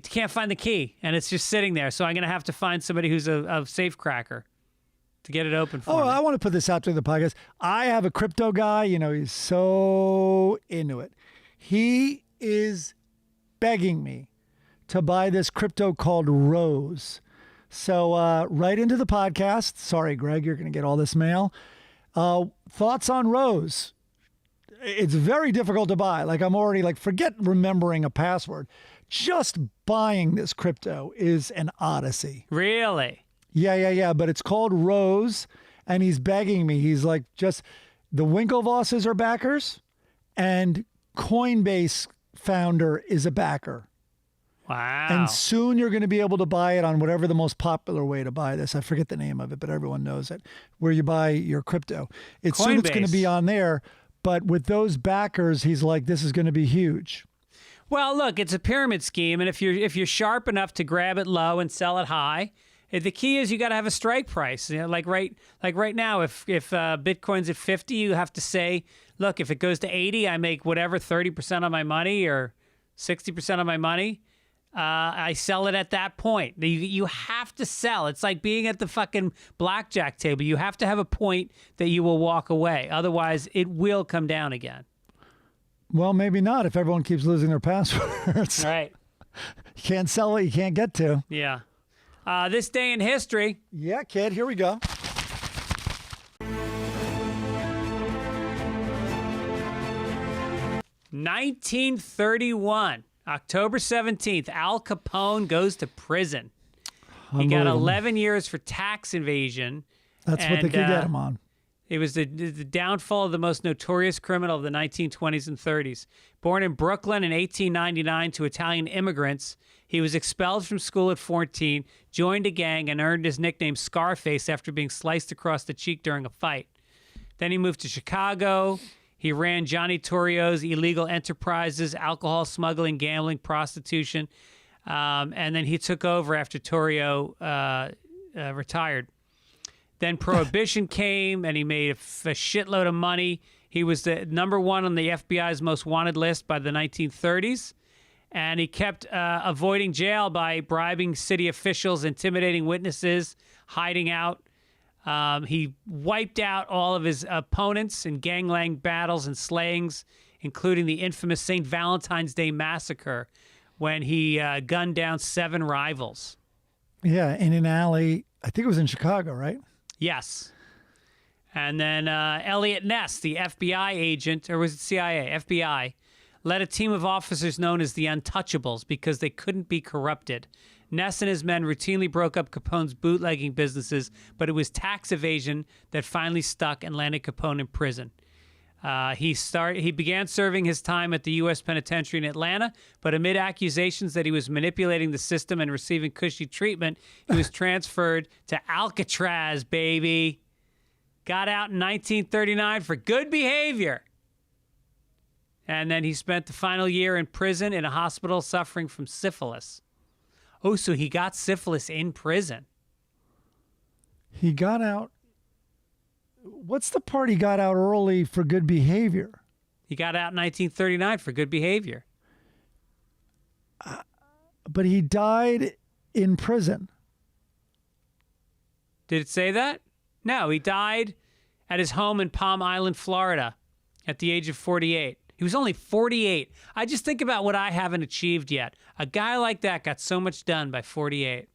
can't find the key, and it's just sitting there. So I'm going to have to find somebody who's a safe cracker to get it open for me. I want to put this out to the podcast. I have a crypto guy. He's so into it. He is begging me to buy this crypto called Rose. So right into the podcast. Sorry, Greg, you're going to get all this mail. Thoughts on Rose? It's very difficult to buy. Like I'm already forget remembering a password. Just buying this crypto is an odyssey. Really? Yeah. But it's called Rose, and he's begging me. He's like, just the Winklevosses are backers, and Coinbase founder is a backer. Wow. And soon you're going to be able to buy it on whatever the most popular way to buy this. I forget the name of it, but everyone knows it. Where you buy your crypto. Soon it's going to be on there. But with those backers, he's like, this is going to be huge. Well, look, it's a pyramid scheme, and if you're sharp enough to grab it low and sell it high, the key is you got to have a strike price. Like right now, if Bitcoin's at 50, you have to say, look, if it goes to 80, I make whatever 30% of my money or 60% of my money. I sell it at that point. You have to sell. It's like being at the fucking blackjack table. You have to have a point that you will walk away. Otherwise, it will come down again. Well, maybe not if everyone keeps losing their passwords. Right. You can't sell it. You can't get to. Yeah. This day in history. Yeah, kid. Here we go. (1931) October 17th, Al Capone goes to prison. He got 11 years for tax evasion. That's what they could get him on. It was the downfall of the most notorious criminal of the 1920s and 30s. Born in Brooklyn in 1899 to Italian immigrants, he was expelled from school at 14, joined a gang, and earned his nickname Scarface after being sliced across the cheek during a fight. Then he moved to Chicago. He ran Johnny Torrio's illegal enterprises, alcohol smuggling, gambling, prostitution. And then he took over after Torrio retired. Then Prohibition came, and he made a shitload of money. He was the #1 on the FBI's most wanted list by the 1930s. And he kept avoiding jail by bribing city officials, intimidating witnesses, hiding out. He wiped out all of his opponents in gangland battles and slayings, including the infamous St. Valentine's Day Massacre, when he gunned down 7 rivals. Yeah, in an alley. I think it was in Chicago, right? Yes. And then Elliot Ness, the FBI agent, or was it CIA? FBI, led a team of officers known as the Untouchables because they couldn't be corrupted. Ness and his men routinely broke up Capone's bootlegging businesses, but it was tax evasion that finally stuck and landed Capone in prison. He began serving his time at the U.S. Penitentiary in Atlanta, but amid accusations that he was manipulating the system and receiving cushy treatment, he was transferred to Alcatraz, baby. Got out in 1939 for good behavior. And then he spent the final year in prison in a hospital suffering from syphilis. Oh, so he got syphilis in prison. He got out. what's the part he got out early for good behavior? He got out in 1939 for good behavior. But he died in prison. Did it say that? No, he died at his home in Palm Island, Florida, at the age of 48. He was only 48. I just think about what I haven't achieved yet. A guy like that got so much done by 48.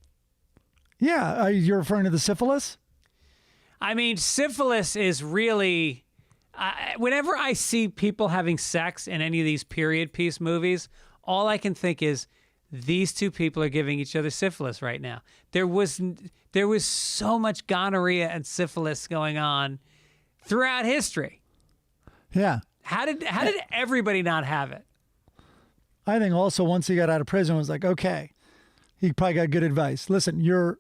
Yeah, you're referring to the syphilis? I mean, syphilis is really... whenever I see people having sex in any of these period piece movies, all I can think is these two people are giving each other syphilis right now. There was so much gonorrhea and syphilis going on throughout history. Yeah. How did everybody not have it? I think also once he got out of prison, it was like, okay, he probably got good advice. Listen, you're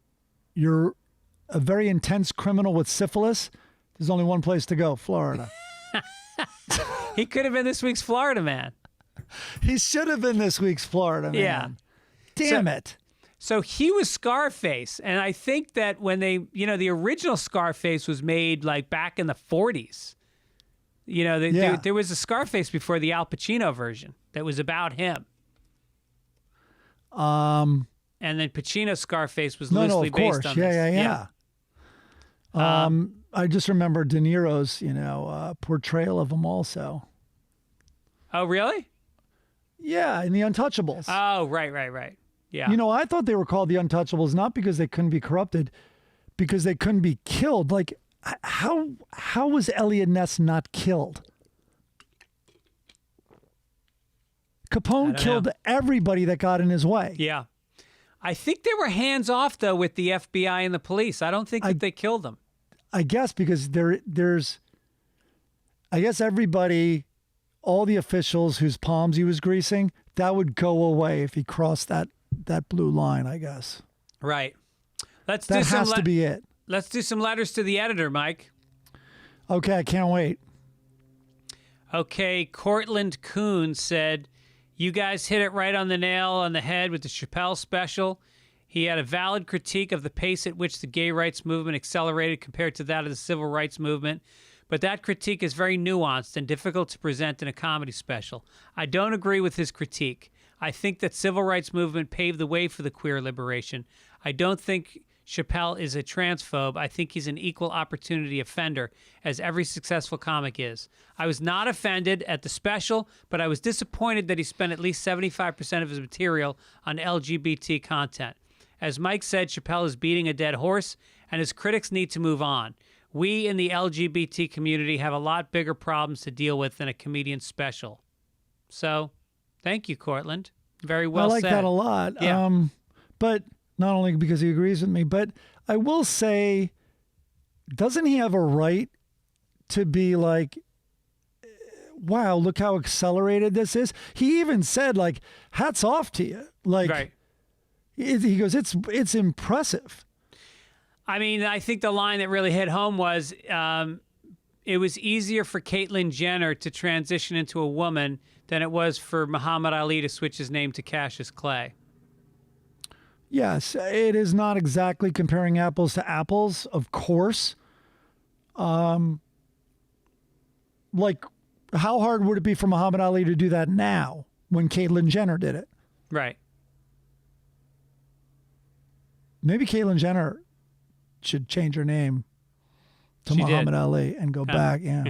a very intense criminal with syphilis. There's only one place to go, Florida. He could have been this week's Florida man. He should have been this week's Florida man. Yeah. Damn it. So he was Scarface. And I think that when the original Scarface was made like back in the 40s. There was a Scarface before the Al Pacino version that was about him. And then Pacino's Scarface was loosely based on this. Yeah. I just remember De Niro's, portrayal of him also. Oh, really? Yeah, in The Untouchables. Oh, right. Yeah. I thought they were called The Untouchables not because they couldn't be corrupted, because they couldn't be killed. Like, how was Elliot Ness not killed? Capone killed everybody that got in his way. Yeah. I think they were hands off, though, with the FBI and the police. I don't think that they killed them. I guess because there's everybody, all the officials whose palms he was greasing, that would go away if he crossed that blue line, I guess. Right. That has to be it. Let's do some letters to the editor, Mike. Okay, I can't wait. Okay, Cortland Kuhn said, you guys hit it right on the nail on the head with the Chappelle special. He had a valid critique of the pace at which the gay rights movement accelerated compared to that of the civil rights movement. But that critique is very nuanced and difficult to present in a comedy special. I don't agree with his critique. I think that civil rights movement paved the way for the queer liberation. I don't think Chappelle is a transphobe. I think he's an equal opportunity offender, as every successful comic is. I was not offended at the special, but I was disappointed that he spent at least 75% of his material on LGBT content. As Mike said, Chappelle is beating a dead horse, and his critics need to move on. We in the LGBT community have a lot bigger problems to deal with than a comedian's special. So, thank you, Cortland. Very well said. I like that a lot. Yeah. But not only because he agrees with me, but I will say, doesn't he have a right to be like, wow, look how accelerated this is? He even said, like, hats off to you. Like, right. He goes, it's impressive. I mean, I think the line that really hit home was, it was easier for Caitlyn Jenner to transition into a woman than it was for Muhammad Ali to switch his name to Cassius Clay. Yes, it is not exactly comparing apples to apples, of course. Like, how hard would it be for Muhammad Ali to do that now when Caitlyn Jenner did it? Right. Maybe Caitlyn Jenner should change her name to Muhammad Ali and go back. Yeah.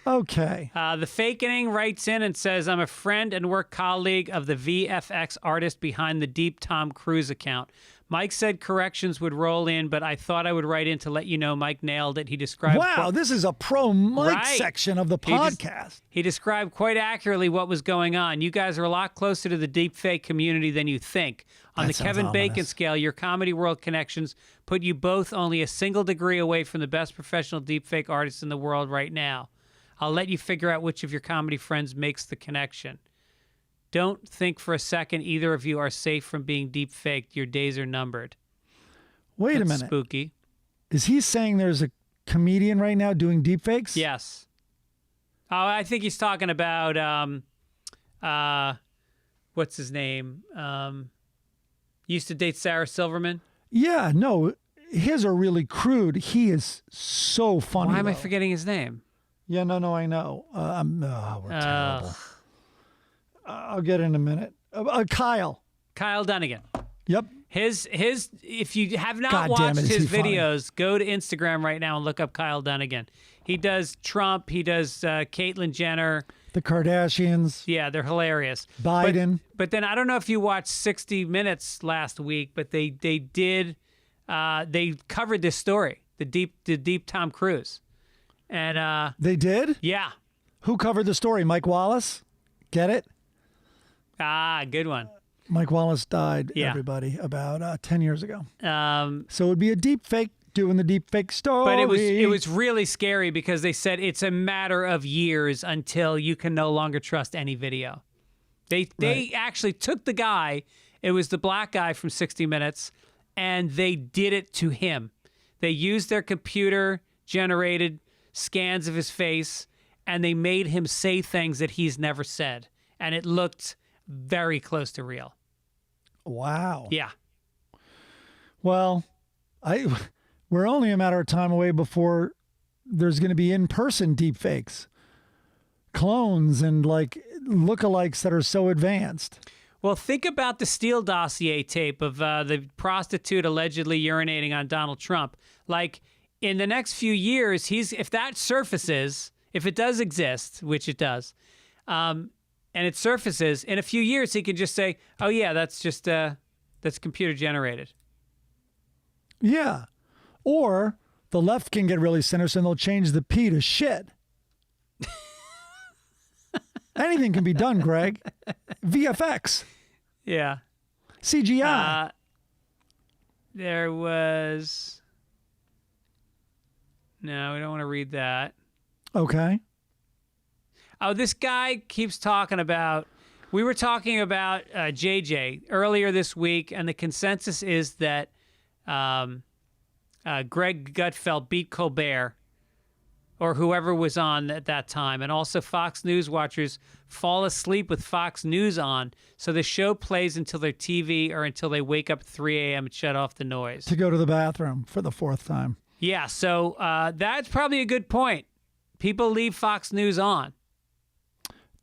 Okay. The Fakening writes in and says, I'm a friend and work colleague of the VFX artist behind the Deep Tom Cruise account. Mike said corrections would roll in, but I thought I would write in to let you know Mike nailed it. He described... Wow, this is a pro Mike section of the podcast. He described quite accurately what was going on. You guys are a lot closer to the deep fake community than you think. On the Kevin Bacon scale, your Comedy World connections put you both only a single degree away from the best professional deepfake artists in the world right now. I'll let you figure out which of your comedy friends makes the connection. Don't think for a second either of you are safe from being deep-faked. Your days are numbered. Wait a minute. Spooky. Is he saying there's a comedian right now doing deepfakes? Yes. Oh, I think he's talking about, what's his name? Used to date Sarah Silverman. Yeah, no. his are really crude. He is so funny. Why am I though. forgetting his name? Yeah, no, I know. We're terrible. I'll get in a minute. Kyle. Kyle Dunnigan. Yep. His. If you have not God damn watched it, is his he funny. videos, go to Instagram right now and look up Kyle Dunnigan. He does Trump. He does Caitlyn Jenner. The Kardashians. Yeah, they're hilarious. Biden. But then I don't know if you watched 60 Minutes last week, but they did. They covered this story, the deep Tom Cruise, and They did? yeah. Who covered the story? Mike Wallace? Get it? Good one. Mike Wallace died, Yeah. everybody, about 10 years ago. Um, So it would be a deep fake doing the deep fake story. But it was really scary because they said it's a matter of years until you can no longer trust any video. They actually took the guy, it was the black guy from 60 Minutes, and they did it to him. They used their computer generated scans of his face and they made him say things that he's never said. And it looked very close to real. Wow. Yeah. Well, we're only a matter of time away before there's going to be in-person deep fakes. Clones and like lookalikes that are so advanced. Well, think about the Steele dossier tape of the prostitute allegedly urinating on Donald Trump. Like, in the next few years, if that surfaces, if it does exist, which it does, and it surfaces, in a few years, he can just say, oh, yeah, that's just, that's computer generated. Yeah. Or the left can get really sinister and they'll change the P to shit. Anything can be done, Greg. VFX. Yeah. CGI. There was... No, we don't want to read that. Okay. Oh, this guy keeps talking about... We were talking about JJ earlier this week, and the consensus is that Greg Gutfeld beat Colbert or whoever was on at that time. And also Fox News watchers fall asleep with Fox News on, so the show plays until their TV or until they wake up at 3 a.m. and shut off the noise. To go to the bathroom for the fourth time. Yeah, so that's probably a good point. People leave Fox News on.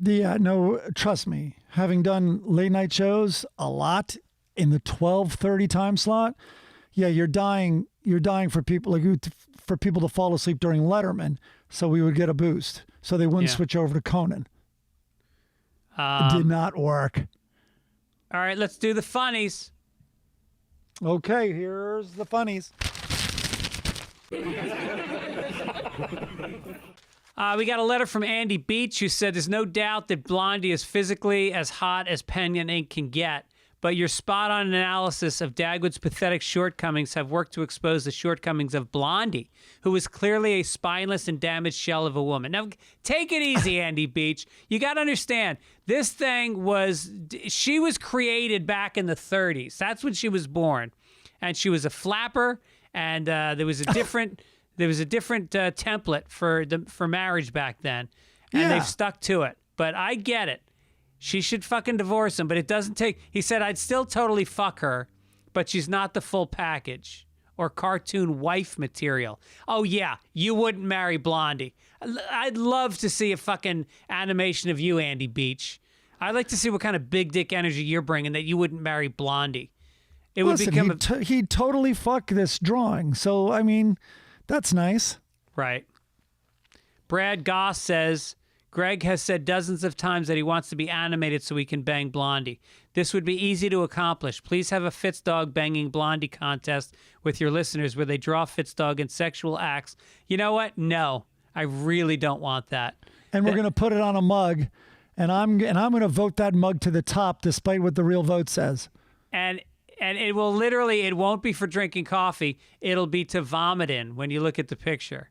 No, trust me. Having done late night shows a lot in the 12:30 time slot, yeah, you're dying for people for people to fall asleep during Letterman, so we would get a boost. So they wouldn't Yeah. switch over to Conan. It did not work. All right, let's do the funnies. Okay, here's the funnies. We got a letter from Andy Beach who said, there's no doubt that Blondie is physically as hot as pen and ink can get, but your spot-on analysis of Dagwood's pathetic shortcomings have worked to expose the shortcomings of Blondie, who is clearly a spineless and damaged shell of a woman. Now, take it easy, Andy Beach. You got to understand, this thing she was created back in the 30s. That's when she was born. And she was a flapper, and there was a different... There was a different template for marriage back then, and Yeah. they've stuck to it. But I get it. She should fucking divorce him, but it doesn't take... He said, I'd still totally fuck her, but she's not the full package or cartoon wife material. Oh, yeah, you wouldn't marry Blondie. I'd love to see a fucking animation of you, Andy Beach. I'd like to see what kind of big dick energy you're bringing that you wouldn't marry Blondie. It would become he'd totally fuck this drawing. So, I mean... That's nice. Right. Brad Goss says, Greg has said dozens of times that he wants to be animated so he can bang Blondie. This would be easy to accomplish. Please have a Fitzdog banging Blondie contest with your listeners where they draw Fitzdog in sexual acts. You know what? No, I really don't want that. And we're going to put it on a mug, and I'm going to vote that mug to the top despite what the real vote says. And it will literally, it won't be for drinking coffee. It'll be to vomit in when you look at the picture.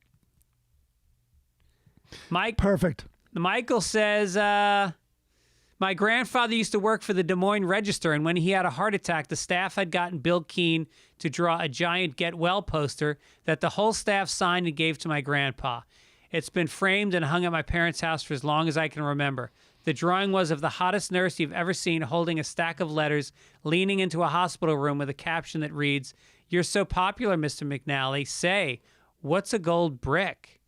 Perfect. Michael says, my grandfather used to work for the Des Moines Register, and when he had a heart attack, the staff had gotten Bill Keane to draw a giant Get Well poster that the whole staff signed and gave to my grandpa. It's been framed and hung at my parents' house for as long as I can remember. The drawing was of the hottest nurse you've ever seen holding a stack of letters, leaning into a hospital room with a caption that reads, You're so popular, Mr. McNally. Say, what's a gold brick?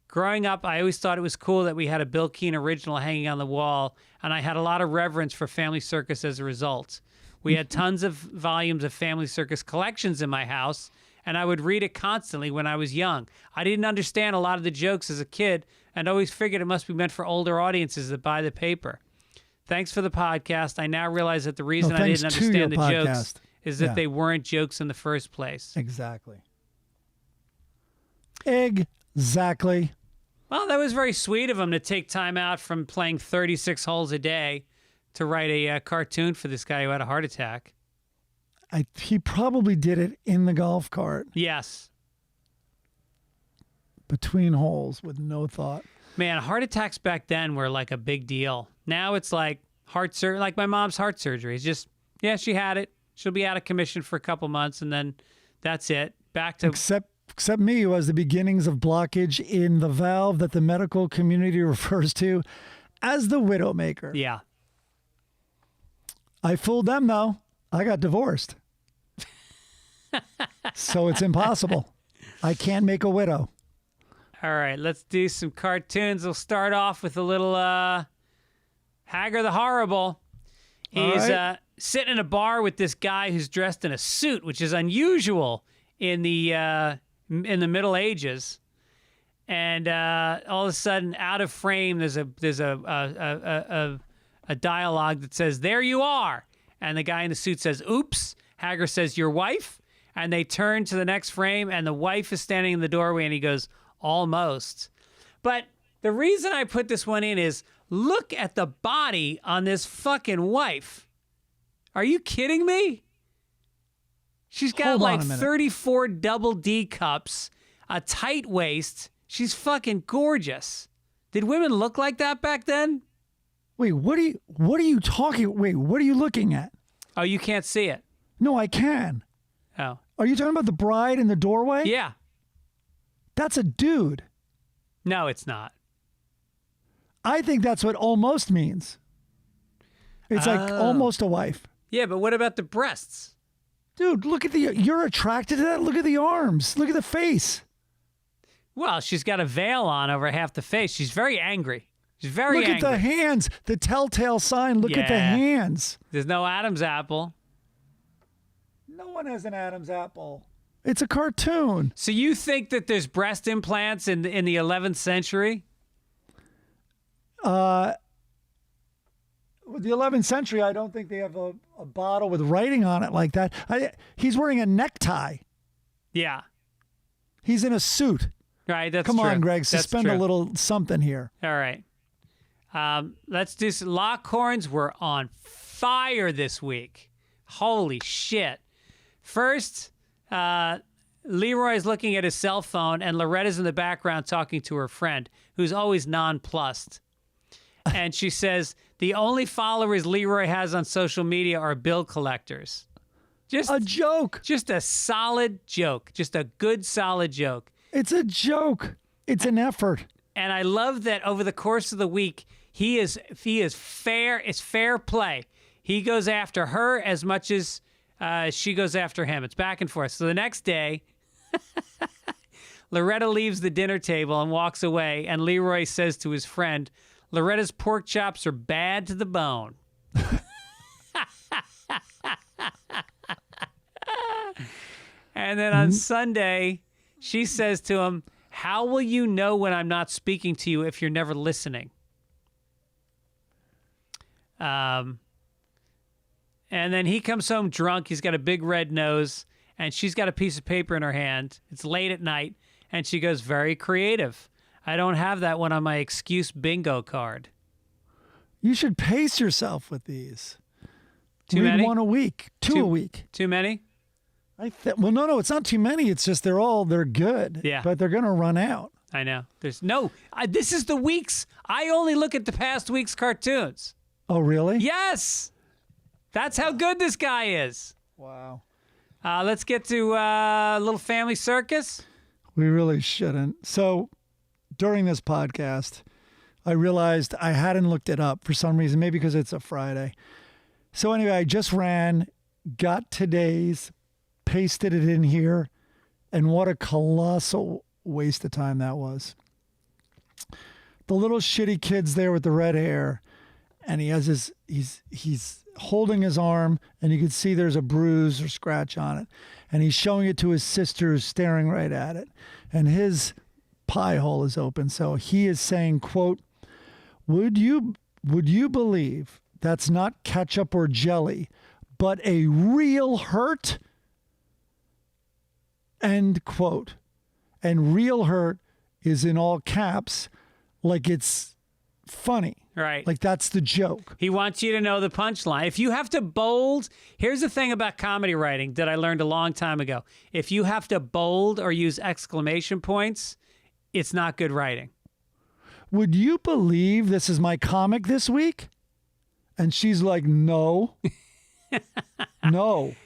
Growing up, I always thought it was cool that we had a Bill Keane original hanging on the wall, and I had a lot of reverence for Family Circus as a result. We had tons of volumes of Family Circus collections in my house, and I would read it constantly when I was young. I didn't understand a lot of the jokes as a kid, and always figured it must be meant for older audiences that buy the paper. Thanks for the podcast. I now realize that the reason I didn't understand the jokes is that they weren't jokes in the first place. Exactly. Exactly. Well, that was very sweet of him to take time out from playing 36 holes a day to write a cartoon for this guy who had a heart attack. He probably did it in the golf cart. Yes. Between holes with no thought. Man, heart attacks back then were like a big deal. Now it's like like my mom's heart surgery. It's just, yeah, she had it. She'll be out of commission for a couple months, and then that's it. Back to... Except me, who has the beginnings of blockage in the valve that the medical community refers to as the widowmaker. Yeah. I fooled them, though. I got divorced. So it's impossible. I can't make a widow. All right, let's do some cartoons. We'll start off with a little Hagar the Horrible. He's sitting in a bar with this guy who's dressed in a suit, which is unusual in the Middle Ages. And all of a sudden, out of frame, there's a dialogue that says, "There you are," and the guy in the suit says, "Oops." Hagar says, "Your wife?" And they turn to the next frame, and the wife is standing in the doorway, and he goes, "Almost." But the reason I put this one in is, look at the body on this fucking wife. Are you kidding me? She's got like 34 double D cups, a tight waist. She's fucking gorgeous. Did women look like that back then? Wait, what are you talking? Wait, what are you looking at? Oh, you can't see it. No, I can. Oh. Are you talking about the bride in the doorway? Yeah. That's a dude. No, it's not. I think that's what almost means. It's like almost a wife. Yeah, but what about the breasts? Dude, look at you're attracted to that? Look at the arms. Look at the face. Well, she's got a veil on over half the face. She's very angry. She's very angry. Look at the hands. The telltale sign. Look at the hands. There's no Adam's apple. No one has an Adam's apple. It's a cartoon. So you think that there's breast implants in the 11th century? With the 11th century, I don't think they have a bottle with writing on it like that. He's wearing a necktie. Yeah. He's in a suit. Right, that's Come true. on, Greg, suspend a little something here. All right. Let's do some. Lockhorns were on fire this week. Holy shit. First, Leroy's looking at his cell phone, and Loretta's in the background talking to her friend, who's always nonplussed. And she says, the only followers Leroy has on social media are bill collectors. Just a joke. Just a solid joke. Just a good, solid joke. It's a joke. It's an effort. And I love that over the course of the week, he is fair. It's fair play. He goes after her as much as she goes after him. It's back and forth. So the next day, Loretta leaves the dinner table and walks away, and Leroy says to his friend, Loretta's pork chops are bad to the bone. And then on Sunday, she says to him, how will you know when I'm not speaking to you if you're never listening? And then he comes home drunk. He's got a big red nose, and she's got a piece of paper in her hand. It's late at night, and she goes, very creative. I don't have that one on my excuse bingo card. You should pace yourself with these. Too Read many? one a week. Two a week. Too many? Well, no, it's not too many. It's just they're good. Yeah. But they're going to run out. I know. This is the week's. I only look at the past week's cartoons. Oh, really? Yes. That's how good this guy is. Wow. Let's get to a little family circus. We really shouldn't. So during this podcast, I realized I hadn't looked it up for some reason, maybe because it's a Friday. So anyway, I just got today's pasted it in here, and what a colossal waste of time that was. The little shitty kid's there with the red hair, and he has he's holding his arm, and you can see there's a bruise or scratch on it, and he's showing it to his sister who's staring right at it, and his pie hole is open. So he is saying, quote, would you believe that's not ketchup or jelly, but a real hurt? End quote. And real hurt is in all caps, like it's funny. Right. Like that's the joke. He wants you to know the punchline. If you have to bold, here's the thing about comedy writing that I learned a long time ago. If you have to bold or use exclamation points, it's not good writing. Would you believe this is my comic this week? And she's like, no. No.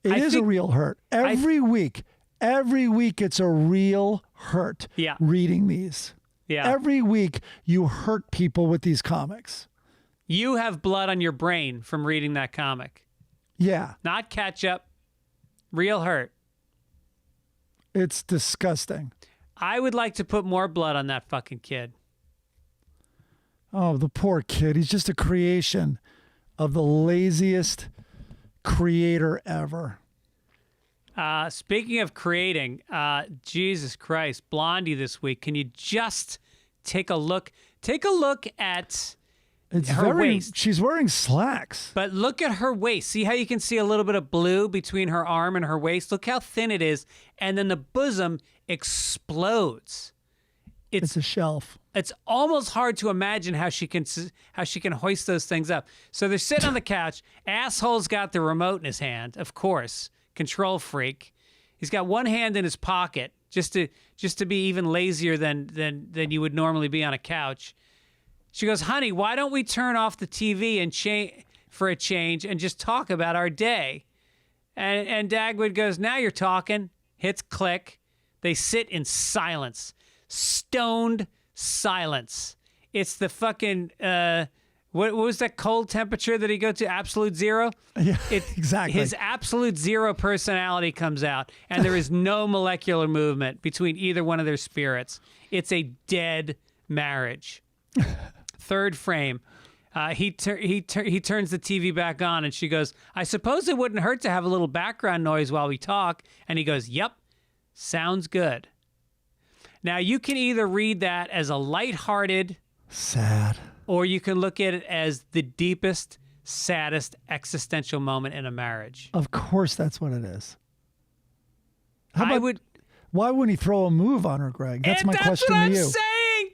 It is a real hurt. Every week it's a real hurt reading these. Yeah. Every week you hurt people with these comics. You have blood on your brain from reading that comic. Yeah. Not ketchup. Real hurt. It's disgusting. I would like to put more blood on that fucking kid. Oh, the poor kid. He's just a creation of the laziest creator ever. Speaking of creating, Jesus Christ, Blondie this week. Can you just take a look? Take a look at her waist. She's wearing slacks. But look at her waist. See how you can see a little bit of blue between her arm and her waist? Look how thin it is. And then the bosom explodes. It's a shelf. It's almost hard to imagine how she can hoist those things up. So they're sitting on the couch. Asshole's got the remote in his hand, of course. Control freak. He's got one hand in his pocket just to be even lazier than you would normally be on a couch. She goes, honey, why don't we turn off the TV and for a change and just talk about our day? And Dagwood goes, now you're talking. Hits click. They sit in silence. Stoned silence. It's the fucking what was that cold temperature that he go to? Absolute zero? Yeah, exactly. His absolute zero personality comes out, and there is no molecular movement between either one of their spirits. It's a dead marriage. Third frame. He turns the TV back on, and she goes, I suppose it wouldn't hurt to have a little background noise while we talk. And he goes, yep, sounds good. Now, you can either read that as a lighthearted, sad, or you can look at it as the deepest, saddest existential moment in a marriage. Of course, that's what it is. Why wouldn't he throw a move on her, Greg? That's my question to you.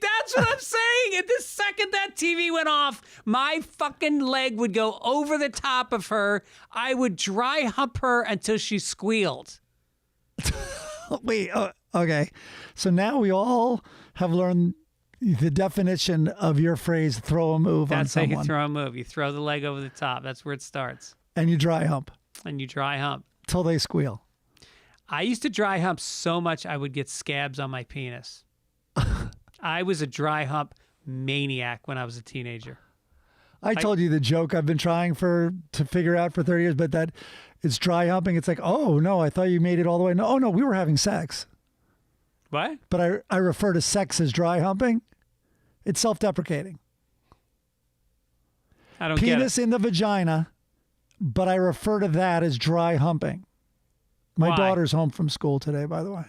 That's what I'm saying. At the second that TV went off, my fucking leg would go over the top of her. I would dry hump her until she squealed. Wait, okay. So now we all have learned the definition of your phrase, throw a move on someone. That's how you throw a move. You throw the leg over the top. That's where it starts. And you dry hump. Till they squeal. I used to dry hump so much I would get scabs on my penis. I was a dry hump maniac when I was a teenager. I told you the joke I've been trying to figure out for 30 years, but that it's dry humping. It's like, oh, no, I thought you made it all the way. No, oh, no, we were having sex. What? But I refer to sex as dry humping. It's self-deprecating. I don't get it. Penis in the vagina, but I refer to that as dry humping. My daughter's home from school today, by the way.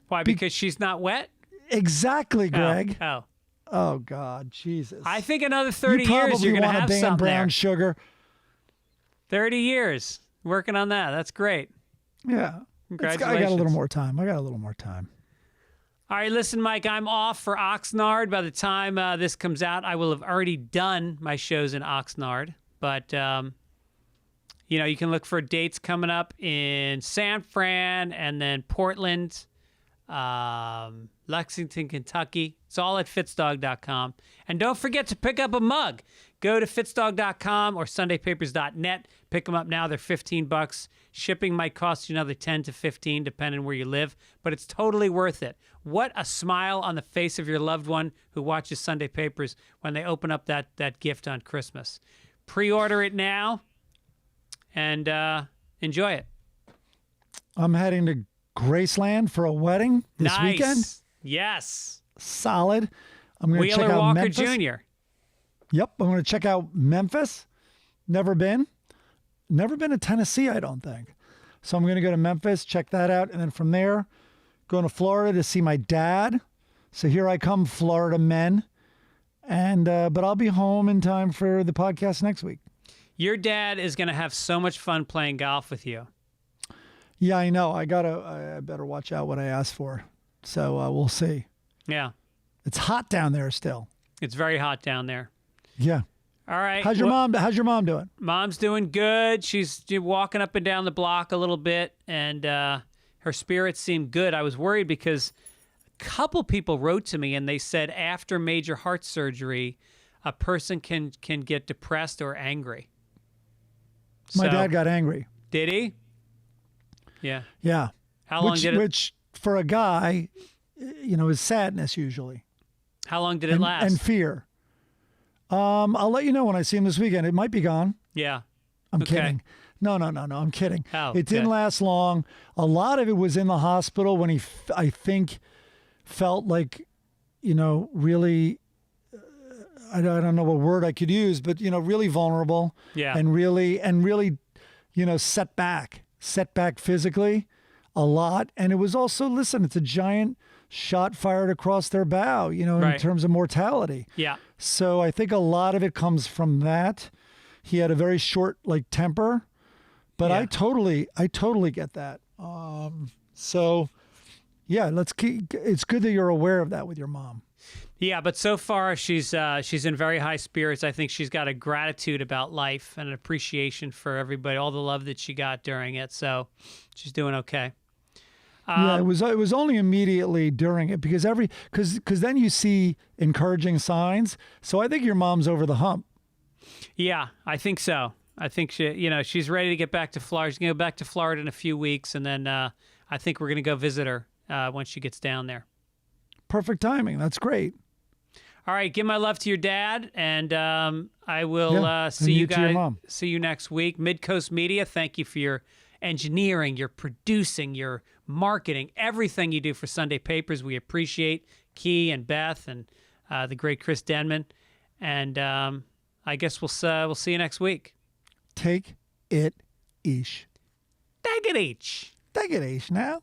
Why? Because she's not wet? Exactly, Greg. Oh, God, Jesus. I think another 30 years you're going to have something brown there. Sugar. 30 years working on that. That's great. Yeah. Congratulations. I got a little more time. All right, listen, Mike, I'm off for Oxnard. By the time this comes out, I will have already done my shows in Oxnard. But, you can look for dates coming up in San Fran and then Portland, Lexington, Kentucky. It's all at fitzdog.com. And don't forget to pick up a mug. Go to fitzdog.com or sundaypapers.net. Pick them up now. They're $15. Shipping might cost you another $10 to $15 depending where you live, but it's totally worth it. What a smile on the face of your loved one who watches Sunday Papers when they open up that gift on Christmas. Pre-order it now, and Enjoy it. I'm heading to Graceland for a wedding this Nice. weekend. Yes. Solid. I'm going to check Wheeler out Walker Memphis. Jr. Yep, I'm going to check out Memphis. Never been. Never been to Tennessee, I don't think. So I'm going to go to Memphis, check that out, and then from there, going to Florida to see my dad. So here I come, Florida men. And but I'll be home in time for the podcast next week. Your dad is going to have so much fun playing golf with you. Yeah, I know. I better watch out what I ask for. So we'll see. Yeah. It's hot down there still. It's very hot down there. Yeah. All right. How's your mom? How's your mom doing? Mom's doing good. She's walking up and down the block a little bit, and her spirits seem good. I was worried because a couple people wrote to me, and they said after major heart surgery, a person can get depressed or angry. My So- dad got angry. Did he? Yeah. Yeah. How long did it? Which for a guy, is sadness usually. How long did it and, last? and fear. I'll let you know when I see him this weekend. It might be gone. Yeah. I'm Okay. kidding. No. I'm kidding. Oh, it didn't good. last long. A lot of it was in the hospital when he, I think, felt like, really, I don't know what word I could use, but, really vulnerable. Yeah. And really, set back physically a lot. And it was also, listen, it's a giant shot fired across their bow, in Right. terms of mortality. Yeah. So I think a lot of it comes from that. He had a very short temper, but Yeah. I totally get that. So yeah, it's good that you're aware of that with your mom. Yeah, but so far she's in very high spirits. I think she's got a gratitude about life and an appreciation for everybody, all the love that she got during it. So she's doing okay. Yeah, it was only immediately during it because then you see encouraging signs. So I think your mom's over the hump. Yeah, I think so. I think she's ready to get back to Florida. She's going to go back to Florida in a few weeks, and then I think we're going to go visit her once she gets down there. Perfect timing. That's great. All right, give my love to your dad, and I will Yeah, see and you you to your guys. mom. See you next week. Midcoast Media, thank you for your engineering, your producing, your marketing, everything you do for Sunday Papers. We appreciate Key and Beth and the great Chris Denman, and I guess we'll see you next week. Take it each. Take it each. Take it each now.